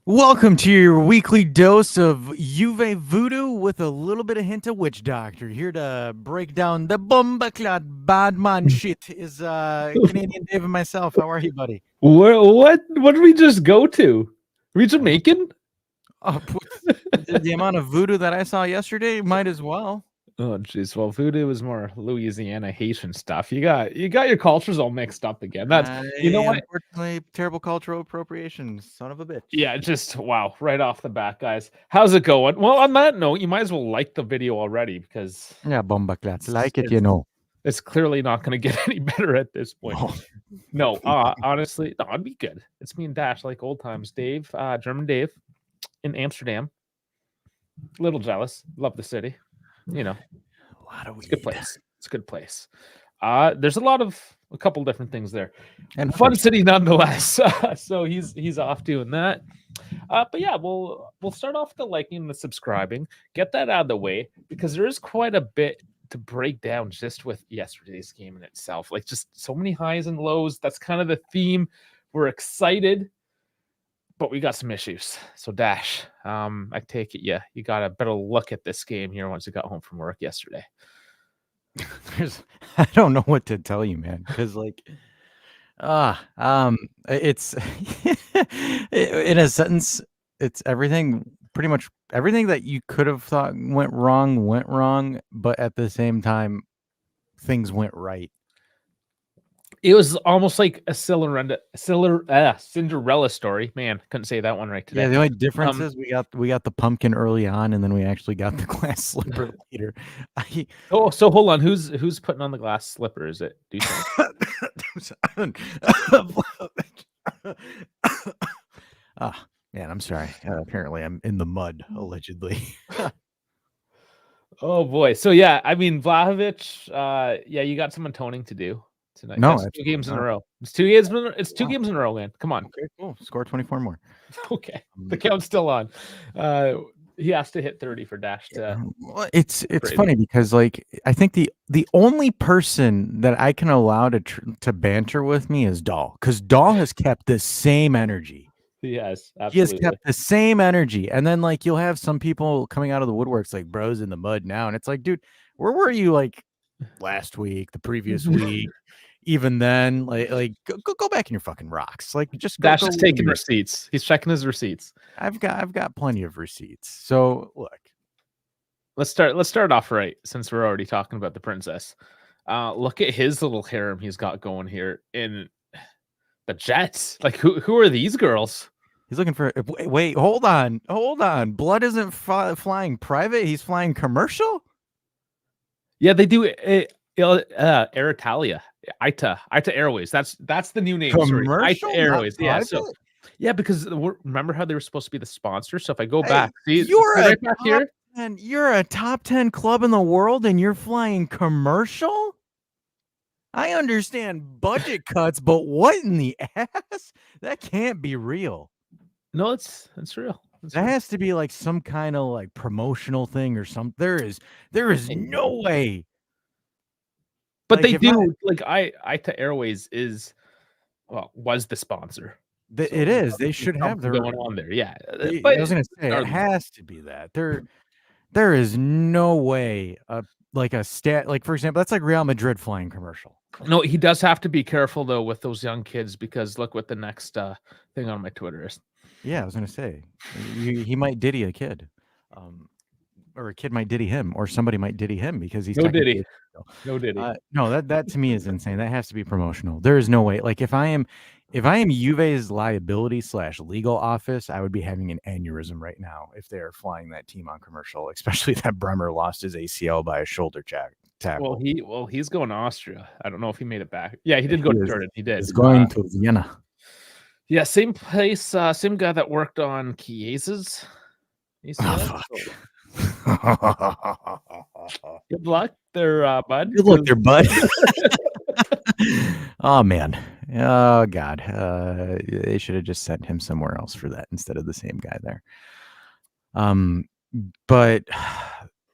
Welcome to your weekly dose of Juve voodoo with a little bit of hint of witch doctor. Here to break down the bombaclad bad man shit is Canadian Dave and myself. How are you, buddy? What did we just go to? Are we Jamaican? Oh, the amount of voodoo that I saw yesterday, might as well. Oh jeez, well voodoo is more Louisiana Haitian stuff. You got your cultures all mixed up again. That's you know what? Unfortunately, terrible cultural appropriation, son of a bitch. Yeah, just wow, right off the bat, guys. How's it going? Well, on that note, you might as well like the video already because Yeah, bombaclad. Like it, you know. it's clearly not going to get any better at this point. No, honestly, no, it'd be good. It's me and Dash, like old times. Dave, German Dave, in Amsterdam. A little jealous. Love the city. You know, A lot of it's a good place. It's a good place. There's a couple different things there, and fun city nonetheless. So he's off doing that. But yeah, we'll start off the liking and the subscribing. Get that out of the way because there is quite a bit to break down just with yesterday's game in itself. Like just so many highs and lows. That's kind of the theme. We're excited, but we got some issues. So Dash, I take it you got a better look at this game here once you got home from work yesterday. I don't know what to tell you, man, because it's in a sentence, it's everything, pretty much everything that you could have thought went wrong, but at the same time, things went right. It was almost like a Cinderella story. Man, couldn't say that one right today. Yeah, the only difference is we got the pumpkin early on, and then we actually got the glass slipper later. So hold on, who's putting on the glass slipper? Is it? Do you think? Man, I'm sorry. Apparently, I'm in the mud, allegedly. Oh boy. So yeah, I mean Vlahovic. Yeah, you got some atoning to do tonight. No, that's 2 games in a row. It's 2 games. It's 2 Wow. games in a row, man. Come on. Okay, cool. Score 24 more. Okay, the count's still on. He has to hit 30 for Dash to. Well, it's funny because like I think the only person that I can allow to banter with me is Dahl, because Dahl has kept the same energy. Yes, absolutely. He has kept the same energy, and then like you'll have some people coming out of the woodworks like bro's in the mud now, and it's like, dude, where were you like last week, the previous week? Even then, like go back in your fucking rocks. Like just Dash is taking receipts. He's checking his receipts. I've got plenty of receipts. So look, let's start off right since we're already talking about the princess. Look at his little harem he's got going here in the Jets. Like who are these girls? He's looking for. Wait, hold on. Blood isn't flying private. He's flying commercial. Yeah, they do. Air Italia, Ita Airways. That's the new name. Commercial, Ita Airways. Yeah. So yeah, because remember how they were supposed to be the sponsor. So if I go back, see, you're right back here. And you're a top 10 club in the world, and you're flying commercial. I understand budget cuts, but what in the ass? That can't be real. No, it's real. That has to be like some kind of like promotional thing or something. There is no way. But like, they do Ita Airways was the sponsor. It is. They should have their going on there. Yeah. But I was gonna say it has to be that. There is no way like a stat, like for example, that's like Real Madrid flying commercial. No, he does have to be careful though with those young kids, because look what the next thing on my Twitter is. Yeah, I was gonna say he might diddy a kid, or a kid might diddy him, or somebody might diddy him because he's no diddy. No, that to me is insane. That has to be promotional. There is no way. Like if I am Juve's liability / legal office, I would be having an aneurysm right now if they're flying that team on commercial, especially that Bremer lost his ACL by a shoulder tackle. Well, he's going to Austria. I don't know if he made it back. Yeah, he did go to Jordan. He did. He's going to Vienna. Yeah, same place, same guy that worked on Chiesa's. Good luck there, bud. Good luck there, bud. Oh man. Oh god. They should have just sent him somewhere else for that instead of the same guy there. But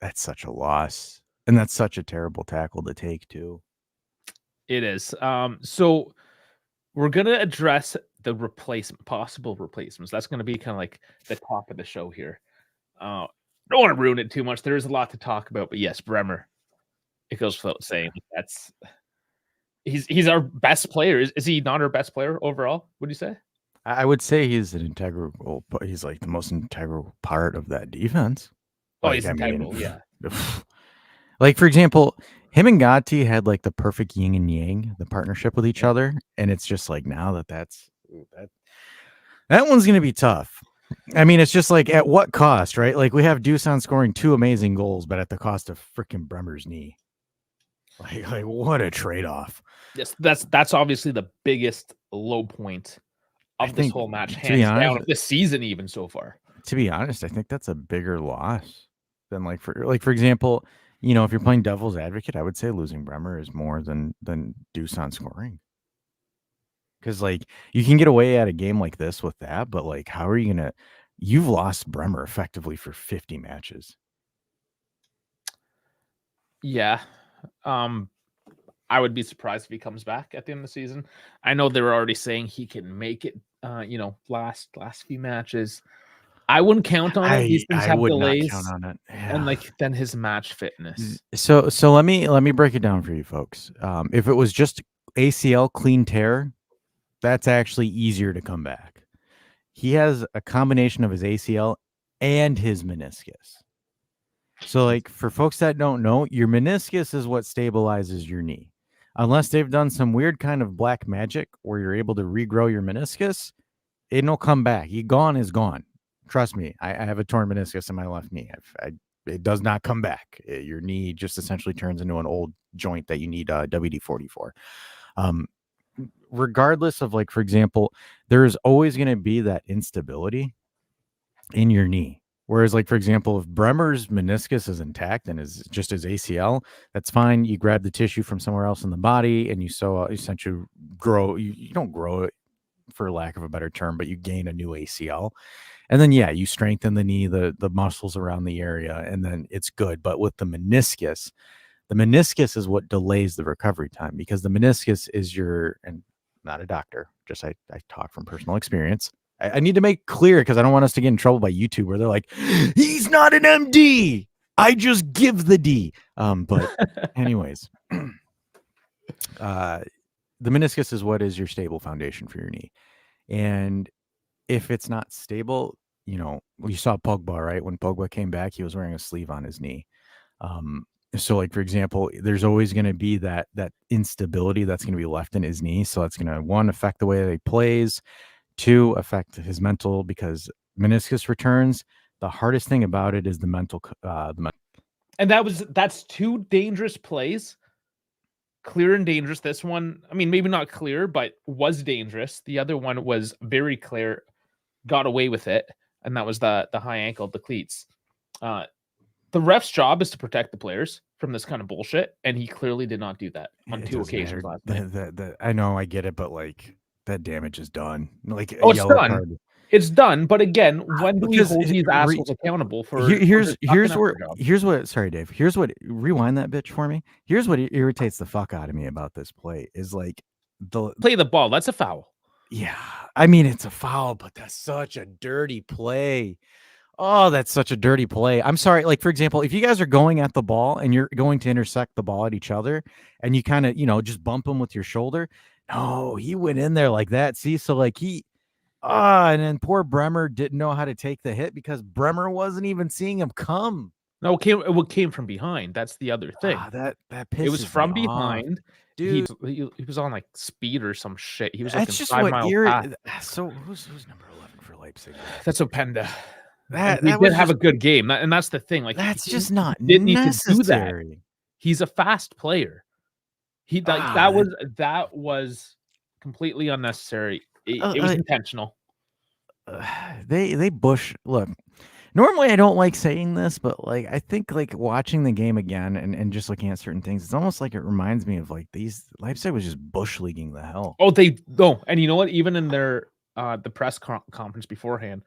that's such a loss, and that's such a terrible tackle to take too. It is. So we're gonna address the possible replacements. That's going to be kind of like the top of the show here. Don't want to ruin it too much. There is a lot to talk about, but yes, Bremer. It goes without saying he's our best player. Is he not our best player overall? Would you say? I would say he's an integral, but he's like the most integral part of that defense. Oh, Like, he's integral, yeah. Like, for example, him and Gotti had like the perfect yin and yang, the partnership with each other, and it's just like now that one's gonna be tough. I mean, it's just like at what cost, right? Like we have Dusan scoring 2 amazing goals, but at the cost of freaking Bremer's knee. Like what a trade-off. Yes, that's obviously the biggest low point of this whole match, hands down, of this season, even so far. To be honest, I think that's a bigger loss than for example, you know, if you're playing devil's advocate, I would say losing Bremer is more than Dusan scoring. Because like you can get away at a game like this with that, but like how are you gonna? You've lost Bremer effectively for 50 matches. Yeah, I would be surprised if he comes back at the end of the season. I know they were already saying he can make it. Last few matches. I wouldn't count on it. These things have delays. Not count on it. Yeah. And like then his match fitness. So let me break it down for you folks. If it was just ACL clean tear, that's actually easier to come back. He has a combination of his ACL and his meniscus. So like for folks that don't know, your meniscus is what stabilizes your knee. Unless they've done some weird kind of black magic where you're able to regrow your meniscus, it'll come back. Gone is gone. Trust me, I have a torn meniscus in my left knee. It does not come back. Your knee just essentially turns into an old joint that you need WD-40 for. Regardless of, like, for example, there's always going to be that instability in your knee. Whereas, like, for example, if Bremer's meniscus is intact and is just his ACL, that's fine. You grab the tissue from somewhere else in the body and you essentially grow. You don't grow it, for lack of a better term, but you gain a new ACL. And then, yeah, you strengthen the knee, the muscles around the area, and then it's good. But with the meniscus is what delays the recovery time, because the meniscus is and not a doctor, just I talk from personal experience. I need to make clear, because I don't want us to get in trouble by YouTube where they're like, he's not an MD. I just give the D. But anyways, the meniscus is what is your stable foundation for your knee. And if it's not stable, you know, you saw Pogba, right? When Pogba came back, he was wearing a sleeve on his knee. So like, for example, there's always going to be that instability that's going to be left in his knee. So that's going to, 1, affect the way that he plays, 2, affect his mental, because meniscus returns. The hardest thing about it is the mental. And that's 2 dangerous plays. Clear and dangerous. This one, I mean, maybe not clear, but was dangerous. The other one was very clear, got away with it, and that was the high ankle, the cleats. The ref's job is to protect the players from this kind of bullshit, and he clearly did not do that on 2 occasions last night. I know, I get it, but like that damage is done. Like, it's done. Card. It's done. But again, when do we hold these assholes accountable for? Here's what. Sorry, Dave. Here's what. Rewind that bitch for me. Here's what irritates the fuck out of me about this play is like play the ball. That's a foul. Yeah, I mean it's a foul, but that's such a dirty play. Oh, that's such a dirty play. I'm sorry. Like, for example, if you guys are going at the ball and you're going to intersect the ball at each other and you kind of, just bump them with your shoulder. No, he went in there like that. See, so like and then poor Bremer didn't know how to take the hit because Bremer wasn't even seeing him come. No, it came from behind. That's the other thing. That pisses it was from me behind. Off. Dude, he was on like speed or some shit. He was like that's just 5 miles past. So who's number 11 for Leipzig? That's Openda. He did have a good game, and that's the thing. Like, that's just not didn't necessary. Need to do that. He's a fast player. That was completely unnecessary. It was intentional. They look. Normally, I don't like saying this, but like I think like watching the game again and just looking at certain things, it's almost like it reminds me of like these Leipzig was just bush leaguing the hell. Oh, they don't. And you know what? Even in their the press conference beforehand.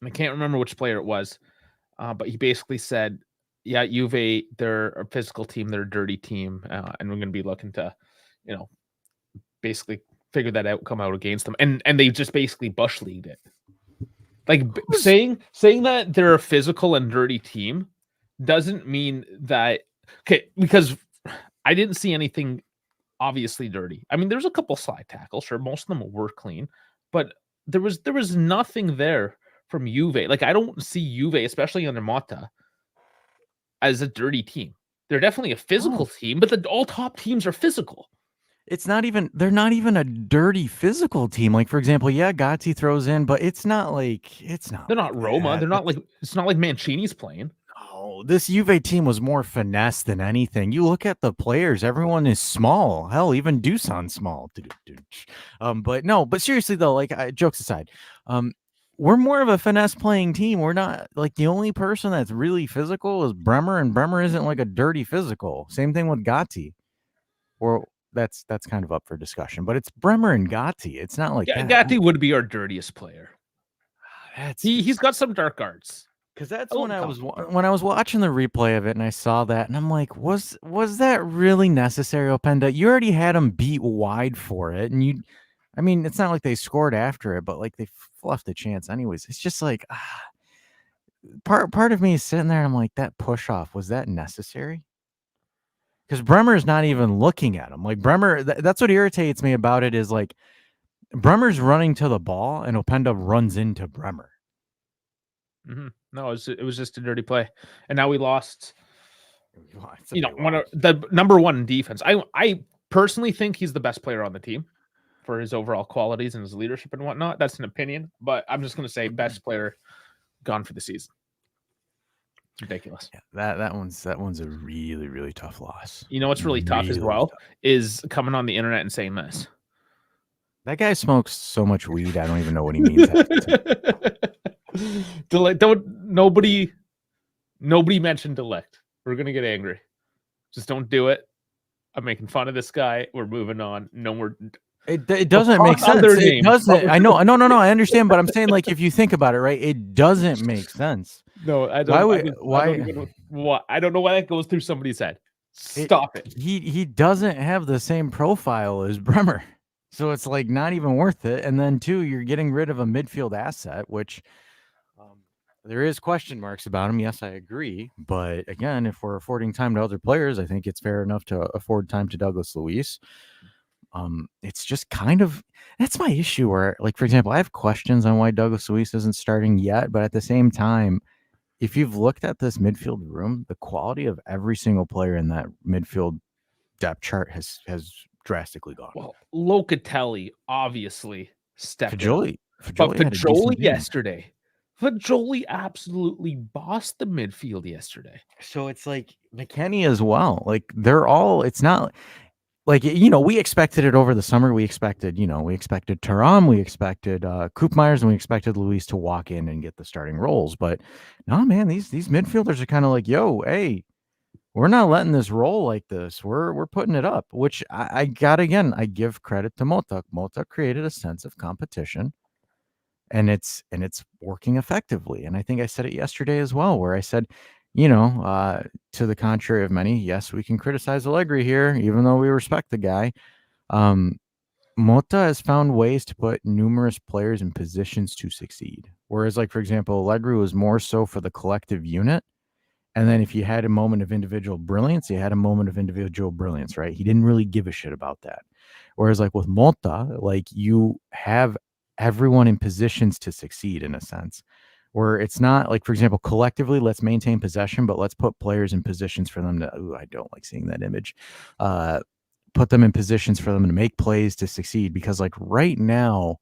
I can't remember which player it was, but he basically said, yeah, Juve, they're a physical team, they're a dirty team, and we're going to be looking to, basically figure that out, come out against them, and they just basically bush leagued it. Like Who's- saying that they're a physical and dirty team doesn't mean that because I didn't see anything obviously dirty. I mean, there's a couple slide tackles, sure, most of them were clean, but there was nothing there from Juve. Like I don't see Juve, especially under Motta, as a dirty team. They're definitely a physical team, but all top teams are physical. they're not even a dirty physical team. Like, for example, yeah, Gatti throws in, but it's not They're not like Roma. that. They're not like it's not like Mancini's playing. Oh, this Juve team was more finesse than anything. You look at the players, everyone is small. Hell, even Dusan's small. But seriously though, like jokes aside, we're more of a finesse playing team. We're not like the only person that's really physical is Bremer, and Bremer isn't like a dirty physical. Same thing with Gatti. Or that's kind of up for discussion, but it's Bremer and Gatti. It's not like that. Gatti would be our dirtiest player. He's got some dark arts. Because that's when I was watching the replay of it and I saw that and I'm like, was that really necessary, Openda? You already had him beat wide for it, and I mean, it's not like they scored after it, but like they fluffed the chance anyways. It's just like part of me is sitting there and I'm like, that push off, was that necessary? Because Bremer's not even looking at him. Like Bremer, that's what irritates me about it is like Bremer's running to the ball and Openda runs into Bremer. Mm-hmm. No, it was just a dirty play, and now we lost. One of the number one defense. I personally think he's the best player on the team for his overall qualities and his leadership and whatnot. That's an opinion, but I'm just going to say best player gone for the season. It's ridiculous. Yeah, that one's a really, really tough loss. You know what's really tough as well is coming on the internet and saying this. That guy smokes so much weed, I don't even know what he means. Nobody mentioned Delict. We're gonna get angry. Just don't do it. I'm making fun of this guy. We're moving on. No more. It doesn't make sense. It doesn't. I know. No. I understand, but I'm saying, like, if you think about it, right, it doesn't make sense. No, I don't. Why? I don't know why that goes through somebody's head. Stop it. He doesn't have the same profile as Bremer, so it's like not even worth it. And then two, you're getting rid of a midfield asset, which there is question marks about him. Yes, I agree. But again, if we're affording time to other players, I think it's fair enough to afford time to Douglas Luiz. It's just kind of, that's my issue where, like, for example, I have questions on why Douglas Luiz isn't starting yet. But at the same time, if you've looked at this midfield room, the quality of every single player in that midfield depth chart has drastically gone. Well, Locatelli obviously stepped Fajoli, but Fajoli yesterday. Fajoli absolutely bossed the midfield yesterday. So it's like McKennie as well. Like they're all. It's not like, we expected it over the summer. We expected Thuram, we expected Koopmeyers, and we expected Luis to walk in and get the starting roles. But no, man, these midfielders are kind of like, yo, hey, we're not letting this roll like this. We're putting it up. Which I give credit to Motta. Motta created a sense of competition. And it's working effectively. And I think I said it yesterday as well, where I said, to the contrary of many, yes, we can criticize Allegri here, even though we respect the guy. Motta has found ways to put numerous players in positions to succeed. Whereas, like, for example, Allegri was more so for the collective unit. And then if you had a moment of individual brilliance, you had a moment of individual brilliance, right? He didn't really give a shit about that. Whereas, like, with Motta, like, you have everyone in positions to succeed in a sense, where it's not like, for example, collectively, let's maintain possession, but let's put players in positions for them to, I don't like seeing that image, put them in positions for them to make plays to succeed. Because like right now,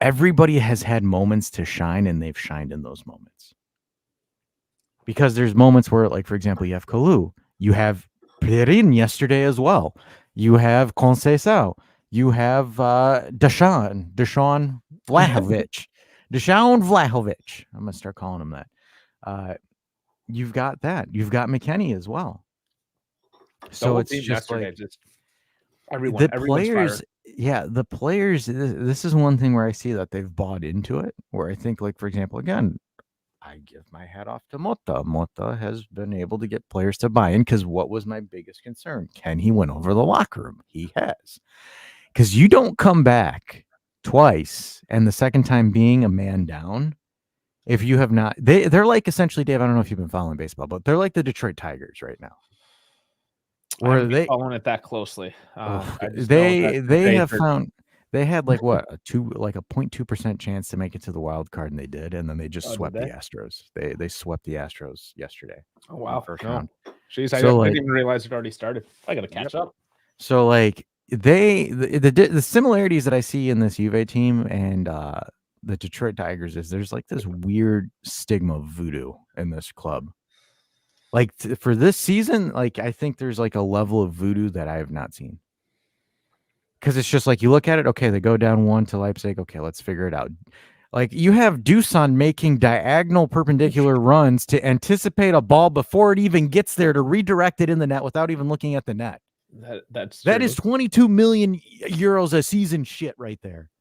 everybody has had moments to shine and they've shined in those moments. Because there's moments where, like, for example, you have Kalou, you have Perin yesterday as well. You have Conceição. You have Dusan Vlahovic. Dusan Vlahovic. I'm going to start calling him that. You've got that. You've got McKennie as well. So it's just like everyone. The players, the players, this is one thing where I see that they've bought into it, where I think, like, for example, again, I give my hat off to Motta. Motta has been able to get players to buy in, because what was my biggest concern? Can he win over the locker room? He has. because you don't come back twice, and the second time being a man down. If you have not, they're like essentially, Dave. I don't know if you've been following baseball, but they're like the Detroit Tigers right now, I where haven't been following it that closely. I just know that they they have hurt. found they had like what a 0.2% chance to make it to the wild card, and they did, and then they just Oh, did swept the they? Astros. They swept the Astros yesterday Oh in the wow, first no, round. jeez, I So didn't like, even realize it already started. I gotta catch up. so like the similarities that I see in this Juve team and the Detroit Tigers is there's like this weird stigma of voodoo in this club. Like for this season, like I think there's like a level of voodoo that I have not seen. Because it's just like you look at it, okay, they go down 1 to Leipzig. Okay, let's figure it out. Like you have Dusan making diagonal perpendicular runs to anticipate a ball before it even gets there to redirect it in the net without even looking at the net. That's That true. is 22 million euros a season shit right there.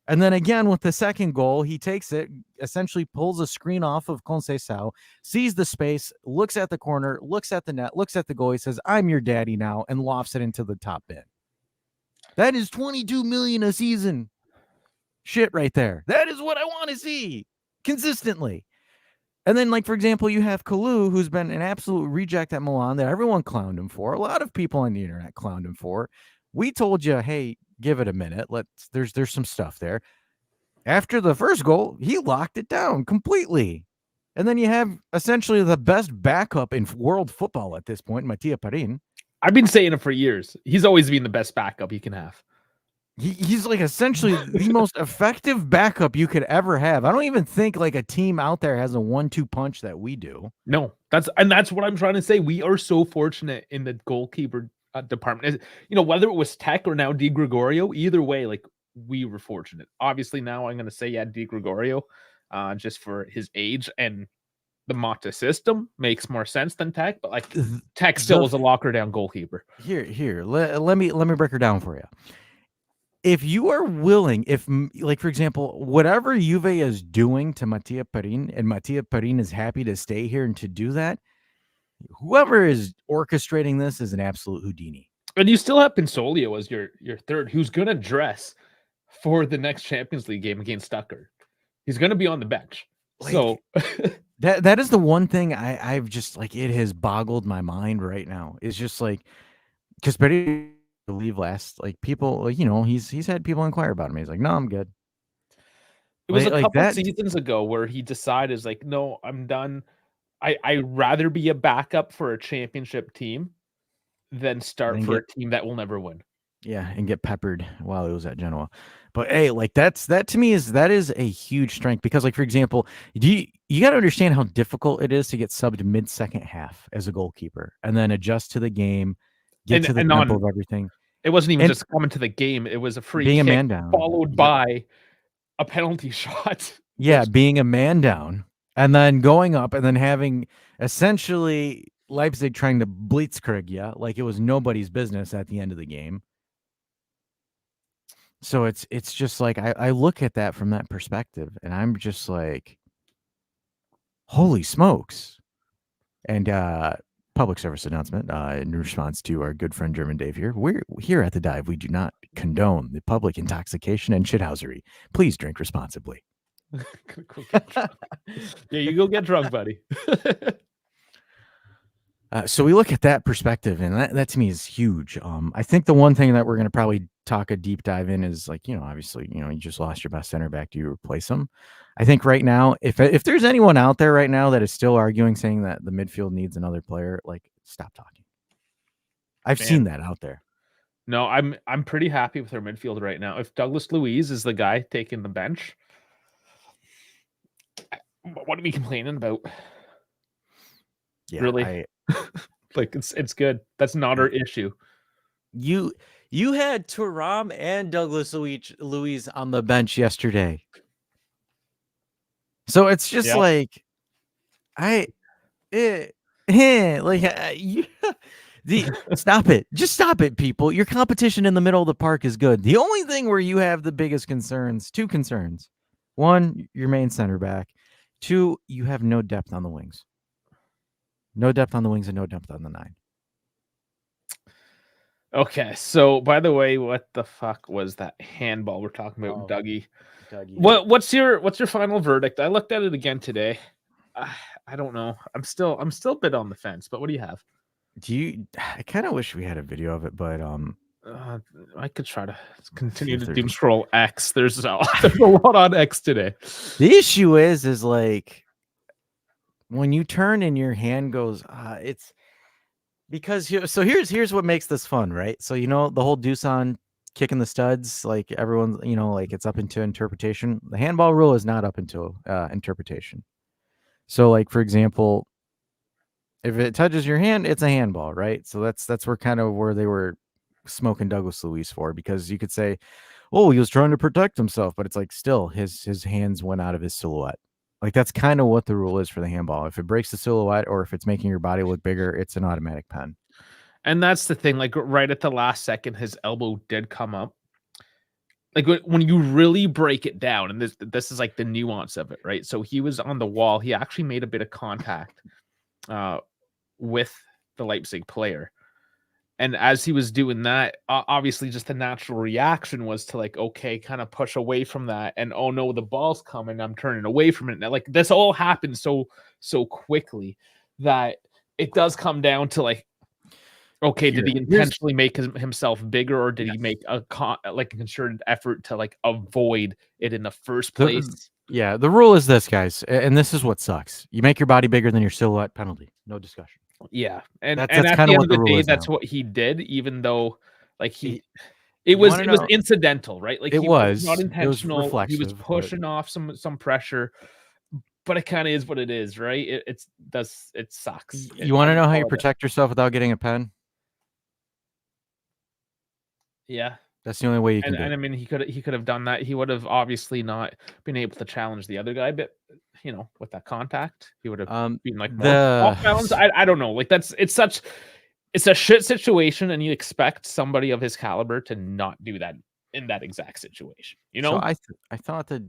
And then again, with the second goal, he takes it, essentially pulls a screen off of Conceição, sees the space, looks at the corner, looks at the net, looks at the goal. He says, I'm your daddy now, and lofts it into the top bin. That is 22 million a season shit right there. That is what I want to see consistently. And then, like, for example, you have Kalou, who's been an absolute reject at Milan that everyone clowned him for. A lot of people on the internet clowned him for. We told you, hey, give it a minute. There's some stuff there. After the first goal, he locked it down completely. And then you have essentially the best backup in world football at this point, Mattia Perin. I've been saying it for years. He's always been the best backup he can have. He's like essentially the most effective backup you could ever have. I don't even think like a team out there has a 1-2 punch that we do. No, that's what I'm trying to say. We are so fortunate in the goalkeeper department. You know, whether it was Tech or now Di Gregorio, either way, like we were fortunate. Obviously, now I'm going to say Di Gregorio, just for his age and the Mata system makes more sense than Tech. But like Tech still was a locker down goalkeeper. Here, let me break her down for you. If you are willing, if like for example, whatever Juve is doing to Mattia Perin, and Mattia Perin is happy to stay here and to do that, whoever is orchestrating this is an absolute Houdini. And you still have Pinsolio as your third, who's going to dress for the next Champions League game against Stuttgart. He's going to be on the bench. Like, so that is the one thing I've just like, it has boggled my mind right now. It's just like, because Perin leave last, like people, like, you know, he's had people inquire about him. He's like, no, I'm good. It was a couple seasons ago where he decided, like, no, I'm done. I'd rather be a backup for a championship team than start for a team that will never win. Yeah, and get peppered while it was at Genoa. But hey, like that to me is a huge strength because, like, for example, you got to understand how difficult it is to get subbed mid-second half as a goalkeeper and then adjust to the game, get to the tempo of everything. It wasn't even just coming to the game; it was a free kick a man down, followed by a penalty shot. Yeah, being a man down and then going up and then having essentially Leipzig trying to blitzkrieg you like it was nobody's business at the end of the game. So it's just like I look at that from that perspective and I'm just like, holy smokes. And public service announcement in response to our good friend German Dave here. We're here at the Dive. We do not condone the public intoxication and shithousery. Please drink responsibly. Yeah, you go get drunk, buddy. So we look at that perspective, and that to me is huge. I think the one thing that we're going to probably talk a deep dive in is like, you know, obviously, you know, you just lost your best center back. Do you replace him? I think right now, if there's anyone out there right now that is still arguing, saying that the midfield needs another player, like, stop talking. I've seen that out there. No, I'm pretty happy with our midfield right now. If Douglas Luiz is the guy taking the bench, what are we complaining about? Yeah, really? Like it's good. That's not our issue. You had Thuram and Douglas Luiz on the bench yesterday. So it's just like stop it. Just stop it, people. Your competition in the middle of the park is good. The only thing where you have the biggest concerns, two concerns. One, your main center back. Two, you have no depth on the wings. No depth on the wings and no depth on the 9. Okay, so by the way, what the fuck was that handball we're talking about, Dougie? Dougie. What's your final verdict? I looked at it again today. I don't know. I'm still a bit on the fence. But what do you have? I kind of wish we had a video of it, but I could try to continue if to there's- doom scroll X. There's a lot on X today. the issue is like when you turn and your hand goes, it's because here's what makes this fun, right? So the whole deuce on kicking the studs, like everyone's, like it's up into interpretation. The handball rule is not up until interpretation. So, like, for example, if it touches your hand, it's a handball, right? So that's where they were smoking Douglas Luiz for, because you could say, oh, he was trying to protect himself, but it's like still his hands went out of his silhouette. Like, that's kind of what the rule is for the handball. If it breaks the silhouette or if it's making your body look bigger, it's an automatic pen. And that's the thing. Like right at the last second, his elbow did come up. Like when you really break it down, and this is like the nuance of it, right? So he was on the wall. He actually made a bit of contact with the Leipzig player. And as he was doing that, obviously just the natural reaction was to like, okay, kind of push away from that. And oh no, the ball's coming. I'm turning away from it. And like this all happened so quickly that it does come down to like, okay, did he intentionally make himself bigger, or did he make a concerted effort to like avoid it in the first place? The rule is this, guys, and this is what sucks. You make your body bigger than your silhouette, penalty. No discussion. Yeah, and that's at kind the of end what of the the rule day, is that's now. what he did, even though like it was incidental, right? Like it was not intentional. It was he was reflexive, pushing off some pressure, but it kind of is what it is, right? It sucks. You want to know how you protect yourself without getting a pen? Yeah, that's the only way you can do it. And I mean, he could have done that. He would have obviously not been able to challenge the other guy, but with that contact, he would have been like more off balance. I don't know. Like it's a shit situation, and you expect somebody of his caliber to not do that in that exact situation. So I thought that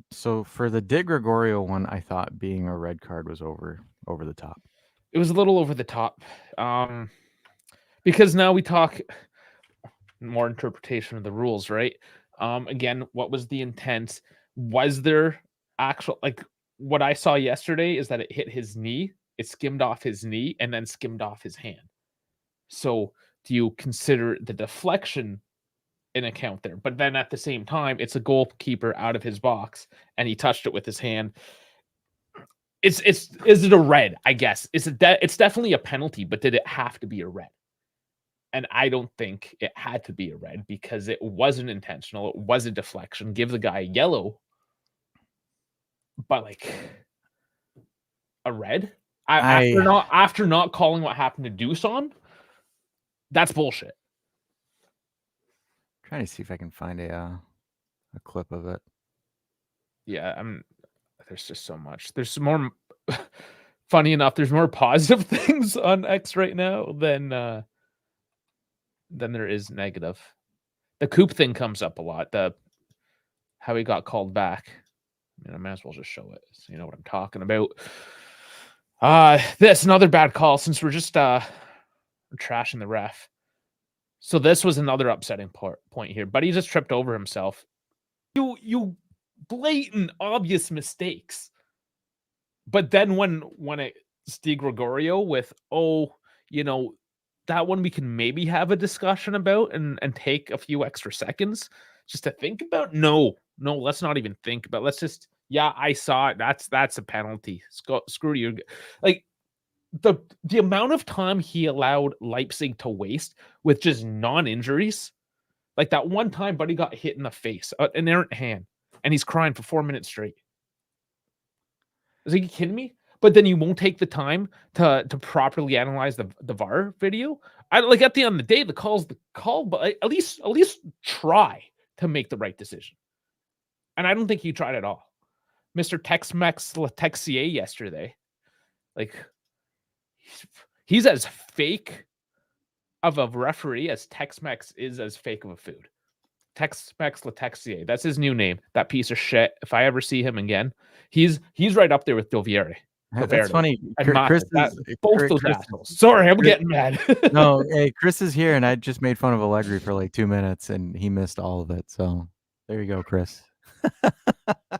for the Di Gregorio one, I thought being a red card was over the top. It was a little over the top, because now we talk more interpretation of the rules, right? Again, what was the intent? Was there actual, like what I saw yesterday is that it hit his knee, it skimmed off his knee, and then skimmed off his hand. So do you consider the deflection an account there? But then at the same time, it's a goalkeeper out of his box and he touched it with his hand. Is it a red? I guess it's definitely a penalty, but did it have to be a red? And I don't think it had to be a red because it wasn't intentional. It was a deflection. Give the guy a yellow. But like a red? After not calling what happened to Dusan, that's bullshit. I'm trying to see if I can find a clip of it. Yeah, there's just so much. There's some more funny enough, there's more positive things on X right now than there is negative. The Coop thing comes up a lot. How he got called back. I mean, I might as well just show it so you know what I'm talking about. This another bad call since we're just we're trashing the ref. So this was another upsetting point here, but he just tripped over himself. You blatant obvious mistakes. But then when it's Di Gregorio with that one we can maybe have a discussion about and take a few extra seconds just to think about. No, let's not even think about. Let's just I saw it. That's a penalty. Screw you. Like the amount of time he allowed Leipzig to waste with just non-injuries. Like that one time Buddy got hit in the face, an errant hand, and he's crying for 4 minutes straight. Is he kidding me? But then you won't take the time to properly analyze the VAR video. At the end of the day, the call's the call, but at least try to make the right decision. And I don't think he tried at all. Mr. Tex-Mex Letexier yesterday, like he's as fake of a referee as Tex-Mex is as fake of a food. Tex-Mex Letexier, that's his new name. That piece of shit. If I ever see him again, he's right up there with Dovieri. That's funny. And Chris that, is both those Chris. assholes. Sorry, I'm Chris- getting mad. No, hey, Chris is here, and I just made fun of Allegri for like 2 minutes, and he missed all of it. So there you go, Chris.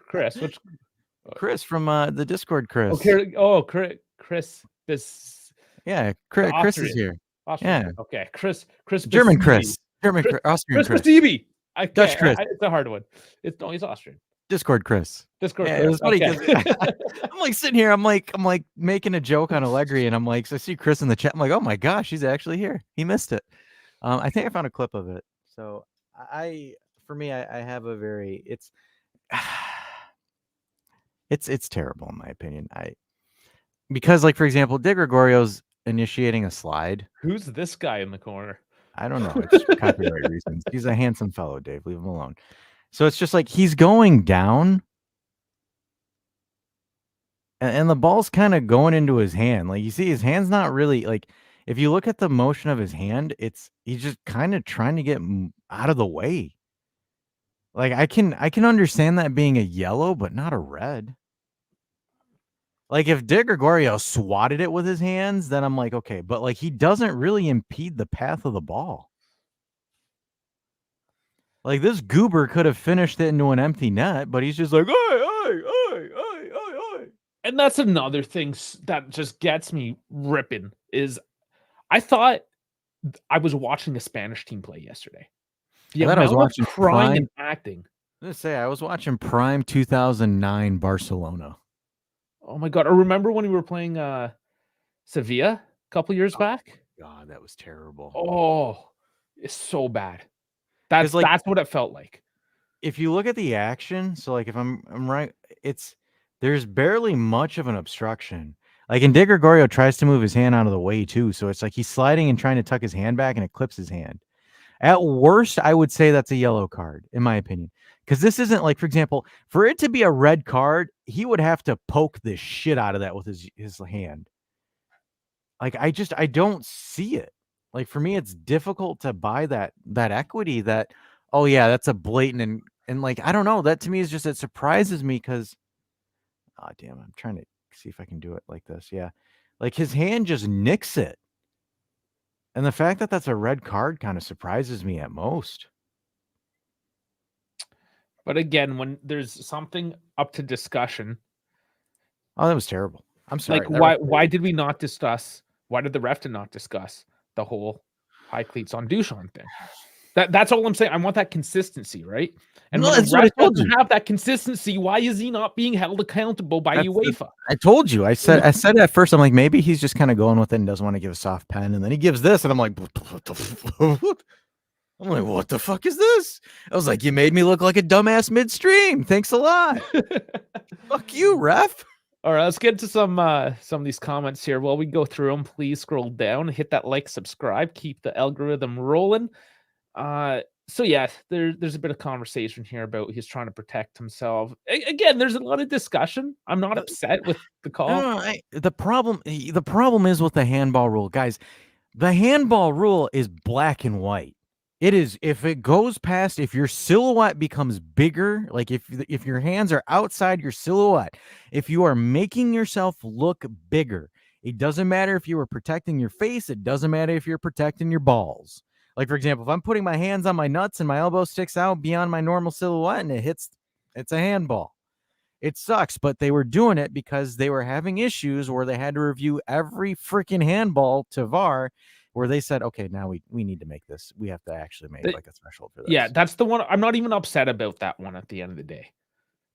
Chris, which Chris from the Discord, Chris. Chris, this Yeah, Chris is here. Austrian. Yeah. Okay, Chris German Basibi. Chris. Austrian Chris Chris. Basibi. Dutch Chris. It's a hard one. No, he's Austrian. Discord Chris. Discord Yeah, Chris. it was funny Okay. because I'm like sitting here, I'm like making a joke on Allegri, and I'm like, so I see Chris in the chat. I'm like, oh my gosh, he's actually here. He missed it. I think I found a clip of it. So for me, I have a very it's terrible in my opinion. Because like for example, De Gregorio's initiating a slide. Who's this guy in the corner? I don't know. It's copyright reasons. He's a handsome fellow, Dave. Leave him alone. So it's just like he's going down, and the ball's kind of going into his hand. Like you see, his hand's not really like. If you look at the motion of his hand, he's just kind of trying to get out of the way. Like I can understand that being a yellow, but not a red. Like if De Gregorio swatted it with his hands, then I'm like, okay, but like he doesn't really impede the path of the ball. Like this goober could have finished it into an empty net, but he's just like, oi. And that's another thing that just gets me ripping is I thought I was watching a Spanish team play yesterday. I thought I was watching crying and acting. I was gonna say I was watching prime 2009 Barcelona. Oh my god! I remember when we were playing Sevilla a couple years back. God, that was terrible. Oh, it's so bad. That's what it felt like. If you look at the action, so like if I'm right, there's barely much of an obstruction. Like and De Gregorio tries to move his hand out of the way too, so it's like he's sliding and trying to tuck his hand back, and it clips his hand. At worst, I would say that's a yellow card, in my opinion. Because this isn't like, for example, for it to be a red card, he would have to poke the shit out of that with his hand. Like, I don't see it. Like, for me, it's difficult to buy that equity that, oh, yeah, that's a blatant and like, I don't know. That to me is just, it surprises me because, oh, damn, I'm trying to see if I can do it like this. Yeah. Like, his hand just nicks it. And the fact that that's a red card kind of surprises me at most. But again, when there's something up to discussion. Oh, that was terrible. I'm sorry. Like, why did we not discuss? Why did the ref not discuss the whole high cleats on Duchamp thing? That's all I'm saying. I want that consistency, right? And when the ref doesn't have that consistency, why is he not being held accountable by UEFA? I told you. I said at first, I'm like, maybe he's just kind of going with it and doesn't want to give a soft pen. And then he gives this, and I'm like, what? I'm like, what the fuck is this? I was like, you made me look like a dumbass midstream. Thanks a lot. Fuck you, ref. All right, let's get to some of these comments here. While we go through them, please scroll down, hit that like, subscribe, keep the algorithm rolling. So yeah, there's a bit of conversation here about he's trying to protect himself. Again, there's a lot of discussion. I'm not upset with the call. No, the problem is with the handball rule, guys. The handball rule is black and white. It is, if it goes past, if your silhouette becomes bigger, like if your hands are outside your silhouette, if you are making yourself look bigger, it doesn't matter if you are protecting your face. It doesn't matter if you're protecting your balls. Like, for example, if I'm putting my hands on my nuts and my elbow sticks out beyond my normal silhouette and it's a handball. It sucks, but they were doing it because they were having issues where they had to review every freaking handball to VAR, where they said, okay, now we need to make this. We have to actually make like a threshold for this. Yeah, that's the one. I'm not even upset about that one at the end of the day.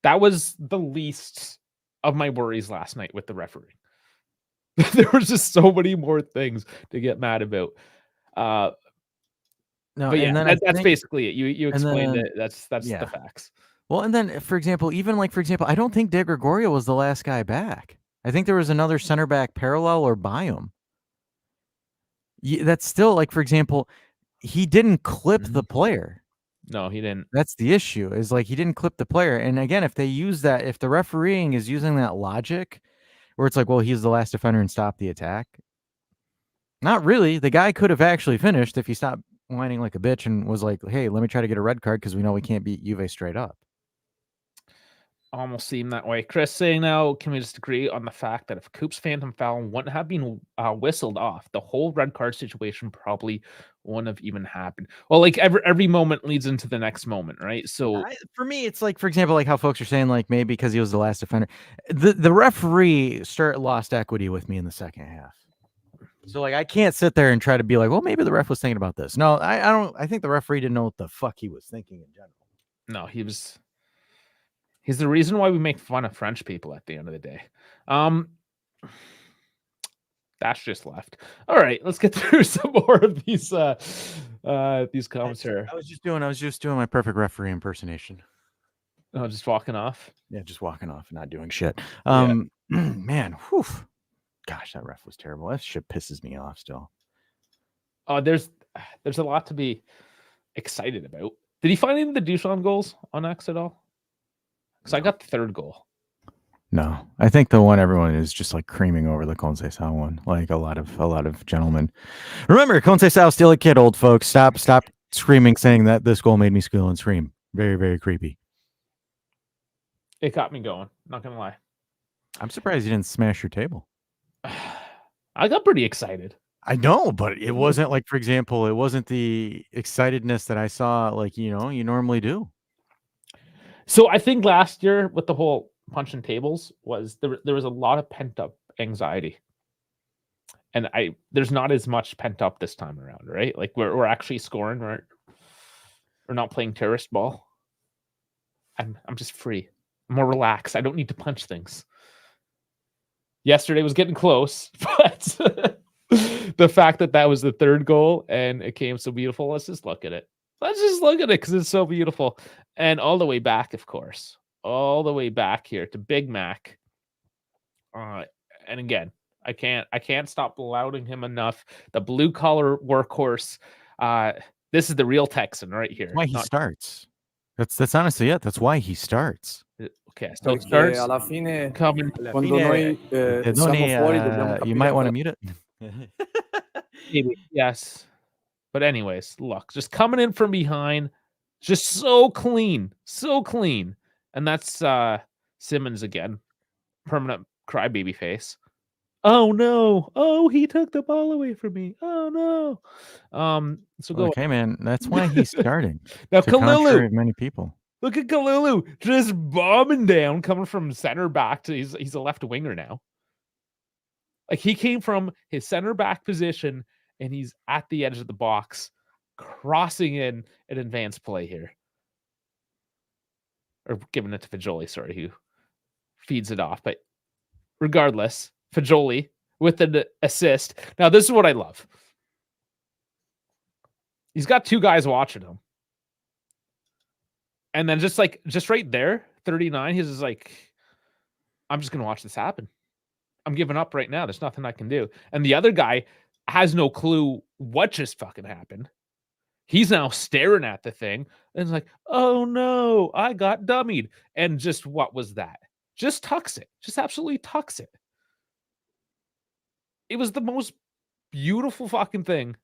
That was the least of my worries last night with the refereeing. There was just so many more things to get mad about. No, but yeah, that's basically it. You explained it. That's the facts. Well, and then, for example, I don't think De Gregorio was the last guy back. I think there was another center back parallel or by him. That's still, like, for example, he didn't clip the player. No, he didn't. That's the issue, is like he didn't clip the player. And again, if they use that, if the refereeing is using that logic where it's like, well, he's the last defender and stop the attack. Not really. The guy could have actually finished if he stopped whining like a bitch and was like, hey, let me try to get a red card because we know we can't beat Juve straight up. almost seem that way. Chris saying now, can we just agree on the fact that if Coop's phantom foul wouldn't have been whistled off, the whole red card situation probably wouldn't have even happened. Well, like every moment leads into the next moment, right? So for me, it's like, for example, like how folks are saying, like maybe because he was the last defender, the referee lost equity with me in the second half. So like I can't sit there and try to be like, well, maybe the ref was thinking about this. No, I don't. I think the referee didn't know what the fuck he was thinking in general. no, he's the reason why we make fun of French people at the end of the day. Dash just left. All right, let's get through some more of these comments here. I was just doing my perfect referee impersonation. Oh, just walking off. Yeah, just walking off and not doing shit. Yeah. Man, whew. Gosh, that ref was terrible. That shit pisses me off still. Oh, there's a lot to be excited about. Did he find any of the Duchamp goals on X at all? Because I got the third goal. No, I think the one everyone is just like creaming over the Conceição one, like a lot of gentlemen. Remember, Conceição still a kid, old folks. Stop screaming, saying that this goal made me squeal and scream. Very, very creepy. It got me going. Not gonna lie. I'm surprised you didn't smash your table. I got pretty excited. I know, but it wasn't like, for example, it wasn't the excitedness that I saw, like, you normally do. So I think last year with the whole punching tables was there was a lot of pent up anxiety, and there's not as much pent up this time around, right? Like we're actually scoring, right? We're not playing terrorist ball. I'm just free. I'm more relaxed. I don't need to punch things. Yesterday was getting close, but the fact that was the third goal and it came so beautiful. Let's just look at it. Let's just look at it because it's so beautiful. And all the way back, of course, all the way back here to Big Mac. And again, I can't stop lauding him enough. The blue collar workhorse. This is the real Texan right here. That's why he starts. That's honestly it. That's why he starts. Okay, so it starts alla fine, coming. quando noi siamo fuori dobbiamo capire you might want to mute it. Maybe, yes. But anyways, look, just coming in from behind, just so clean. And that's Simmons again. Permanent crybaby face. Oh no. Oh, he took the ball away from me. Oh no. So go. Okay, man. That's why he's starting. Now to contrary Kalulu. of many people. Look at Kalulu just bombing down, coming from center back to he's a left winger now. Like he came from his center back position and he's at the edge of the box, crossing in an advanced play here. Or giving it to Fajoli, sorry, who feeds it off. But regardless, Fajoli with an assist. Now, this is what I love. He's got two guys watching him. And then just right there, 39, he's just like, I'm just going to watch this happen. I'm giving up right now. There's nothing I can do. And the other guy has no clue what just fucking happened. He's now staring at the thing and it's like, oh no, I got dummied. And just what was that? Just tucks it. Just absolutely tucks it. It was the most beautiful fucking thing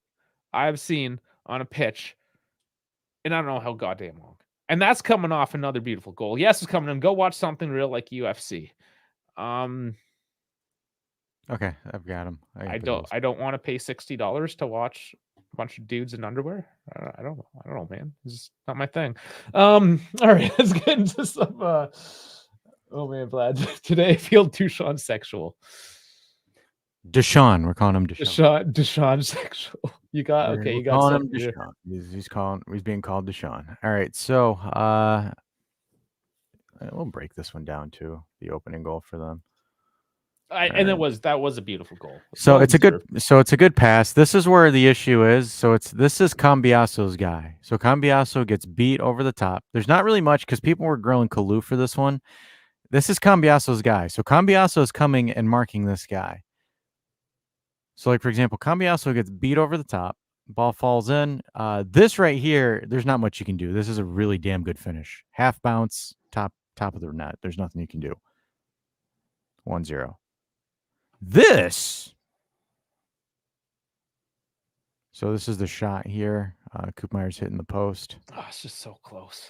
I've seen on a pitch. And I don't know how goddamn long. And that's coming off another beautiful goal. Yes, it's coming in. Go watch something real like UFC. Okay, I've got him. I don't want to pay $60 to watch a bunch of dudes in underwear. I don't know, man. It's just not my thing. All right, let's get into some oh man, Vlad. Today I feel Duchamp sexual. Deshaun, we're calling him Deshaun. Deshaun sexual. You got okay, you got calling him Deshaun. He's being called Deshaun. All right, so we'll break this one down too. The opening goal for them. And that was a beautiful goal. So it's a good pass. This is where the issue is. This is Cambiaso's guy. So Cambiaso gets beat over the top. There's not really much because people were grilling Kalou for this one. This is Cambiaso's guy. So Cambiaso is coming and marking this guy. So like, for example, Cambiaso gets beat over the top. Ball falls in. This right here, there's not much you can do. This is a really damn good finish. Half bounce, top of the net. There's nothing you can do. 1-0. This is the shot here. Koopmeier's hitting the post. Oh, it's just so close.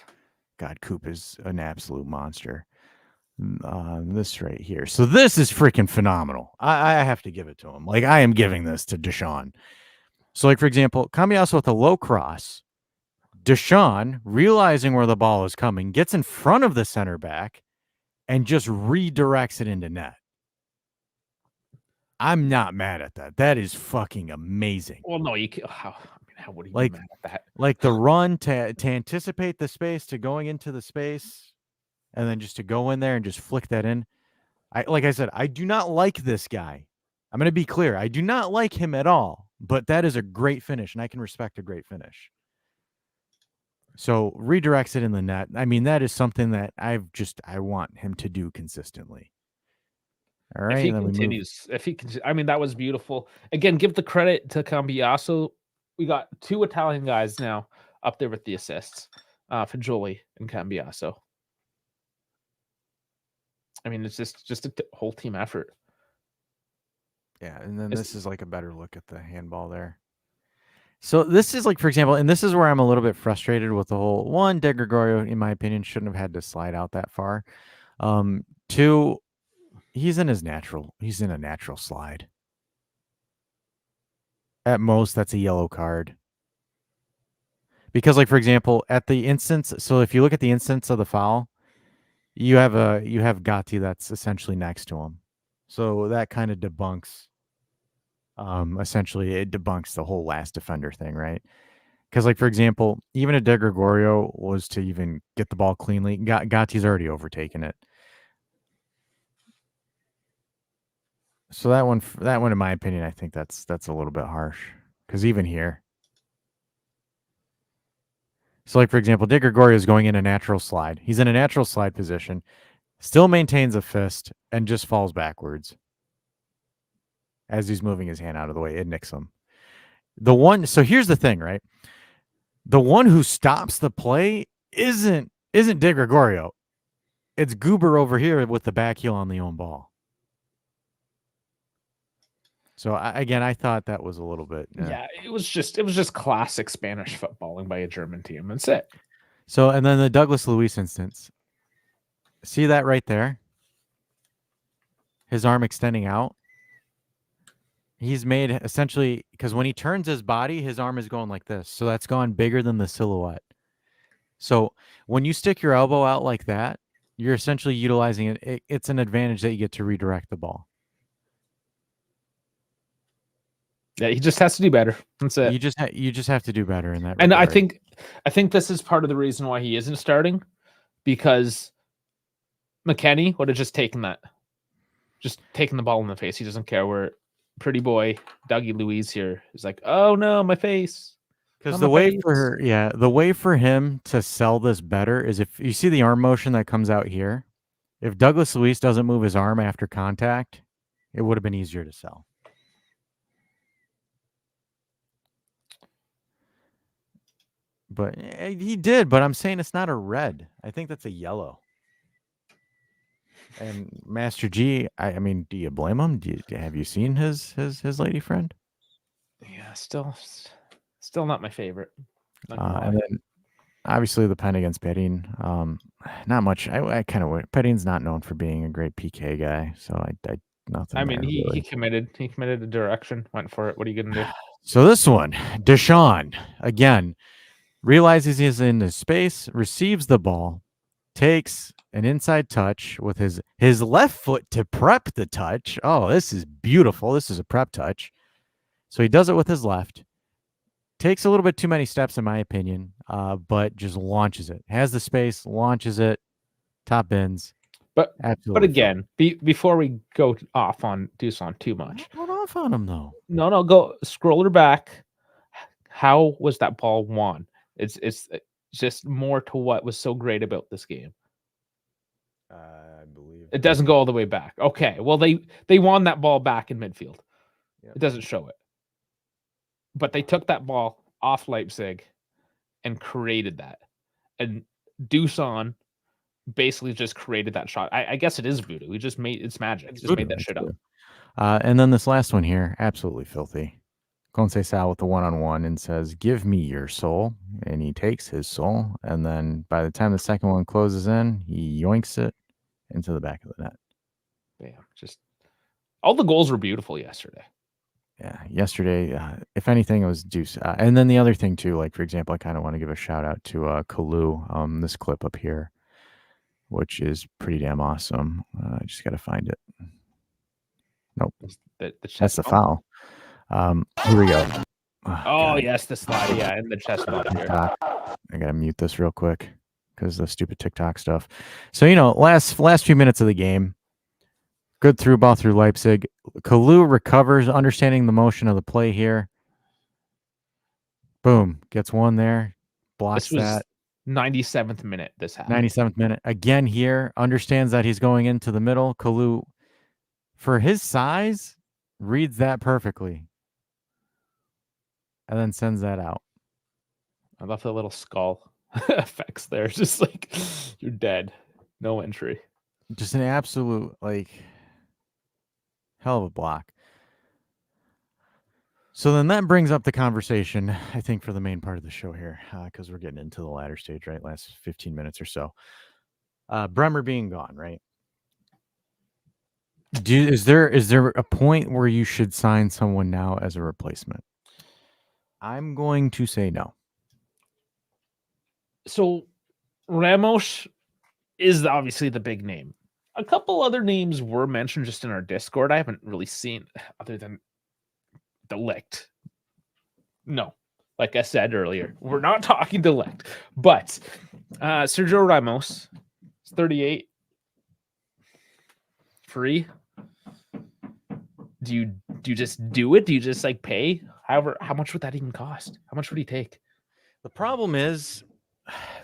God, Coop is an absolute monster. This right here. So this is freaking phenomenal. I have to give it to him. Like, I am giving this to Deshaun. So, like, for example, Cambiasso with a low cross. Deshaun, realizing where the ball is coming, gets in front of the center back and just redirects it into net. I'm not mad at that. That is fucking amazing. Well, no, you can't. How would you Like, be mad at that? Like the run to anticipate the space, to going into the space, and then just to go in there and just flick that in. Like I said, I do not like this guy. I'm going to be clear. I do not like him at all, but that is a great finish, and I can respect a great finish. So redirects it in the net. I mean, that is something that I want him to do consistently. All right. If he continues, I mean, that was beautiful. Again, give the credit to Cambiasso. We got 2 Italian guys now up there with the assists, Fagioli and Cambiasso. I mean, it's just a whole team effort. Yeah, and then this is like a better look at the handball there. So this is like, for example, and this is where I'm a little bit frustrated with the whole one. De Gregorio, in my opinion, shouldn't have had to slide out that far. 2, he's in a natural slide. At most, that's a yellow card. Because, like, for example, at the instance, so if you look at the instance of the foul, you have Gatti that's essentially next to him. So that kind of debunks, essentially it debunks the whole last defender thing, right? Because, like, for example, even if De Gregorio was to even get the ball cleanly, Gatti's already overtaken it. So that one, in my opinion, I think that's a little bit harsh. Because even here, so like, for example, De Gregorio is going in a natural slide. He's in a natural slide position, still maintains a fist, and just falls backwards as he's moving his hand out of the way. It nicks him. So here's the thing, right? The one who stops the play isn't De Gregorio. It's Goober over here with the back heel on the own ball. So I thought that was a little bit. Yeah, it was just classic Spanish footballing by a German team. That's it. So, and then the Douglas Luiz instance. See that right there? His arm extending out. He's made essentially, because when he turns his body, his arm is going like this. So that's gone bigger than the silhouette. So when you stick your elbow out like that, you're essentially utilizing it. It's an advantage that you get to redirect the ball. Yeah, he just has to do better. That's it. You just have to do better in that. And regard. I think this is part of the reason why he isn't starting, because McKennie would have just taken the ball in the face. He doesn't care. Where pretty boy Dougie Luiz here is like, oh no, my face. Because the way for him to sell this better is if you see the arm motion that comes out here. If Douglas Luiz doesn't move his arm after contact, it would have been easier to sell. But he did, but I'm saying it's not a red. I think that's a yellow. And Master G, I mean, do you blame him? Have you seen his lady friend? Yeah, still not my favorite. And then obviously the pen against Petting. Not much. I kind of Petting's not known for being a great PK guy, so I nothing. I mean, he really. He committed a direction, went for it. What are you gonna do? So this one, Deshaun again. Realizes he's in his space, receives the ball, takes an inside touch with his left foot to prep the touch. Oh, this is beautiful. This is a prep touch. So he does it with his left. Takes a little bit too many steps, in my opinion, but just launches it. Has the space, launches it, top ends. But absolutely. But again, before we go off on Dusan too much. Going off on him, though. No, go scroll her back. How was that ball won? It's just more to what was so great about this game. I believe it doesn't go all the way back. Okay, well they won that ball back in midfield. Yep. It doesn't show it, but they took that ball off Leipzig and created that. And Dusan basically just created that shot. I guess it is voodoo. He just made it's magic. He just made that shit up. And then this last one here, absolutely filthy. Conceição with the one-on-one and says, "Give me your soul," and he takes his soul. And then by the time the second one closes in, he yoinks it into the back of the net. Bam. Just all the goals were beautiful yesterday. Yeah, yesterday, if anything, it was deuce. And then the other thing too, like for example, I kind of want to give a shout out to Kalu. This clip up here, which is pretty damn awesome. I just got to find it. Nope, that's the foul. Here we go. Oh yes, the slide, yeah, and the chest bump here. I gotta mute this real quick because the stupid TikTok stuff. So last few minutes of the game. Good through ball through Leipzig. Kalu recovers, understanding the motion of the play here. Boom. Gets one there. Blocks that. 97th minute this happened. 97th minute. Again here. Understands that he's going into the middle. Kalu, for his size, reads that perfectly. And then sends that out. I love the little skull effects there. Just like, you're dead. No entry. Just an absolute, hell of a block. So then that brings up the conversation, I think, for the main part of the show here, because we're getting into the latter stage, right? Last 15 minutes or so. Bremer being gone, right? Is there a point where you should sign someone now as a replacement? I'm going to say no. So Ramos is obviously the big name. A couple other names were mentioned just in our Discord. I haven't really seen other than Delict. No, like I said earlier, we're not talking Delict. But Sergio Ramos is 38. Free. Do you just do it? Do you just pay? However, how much would that even cost? How much would he take? The problem is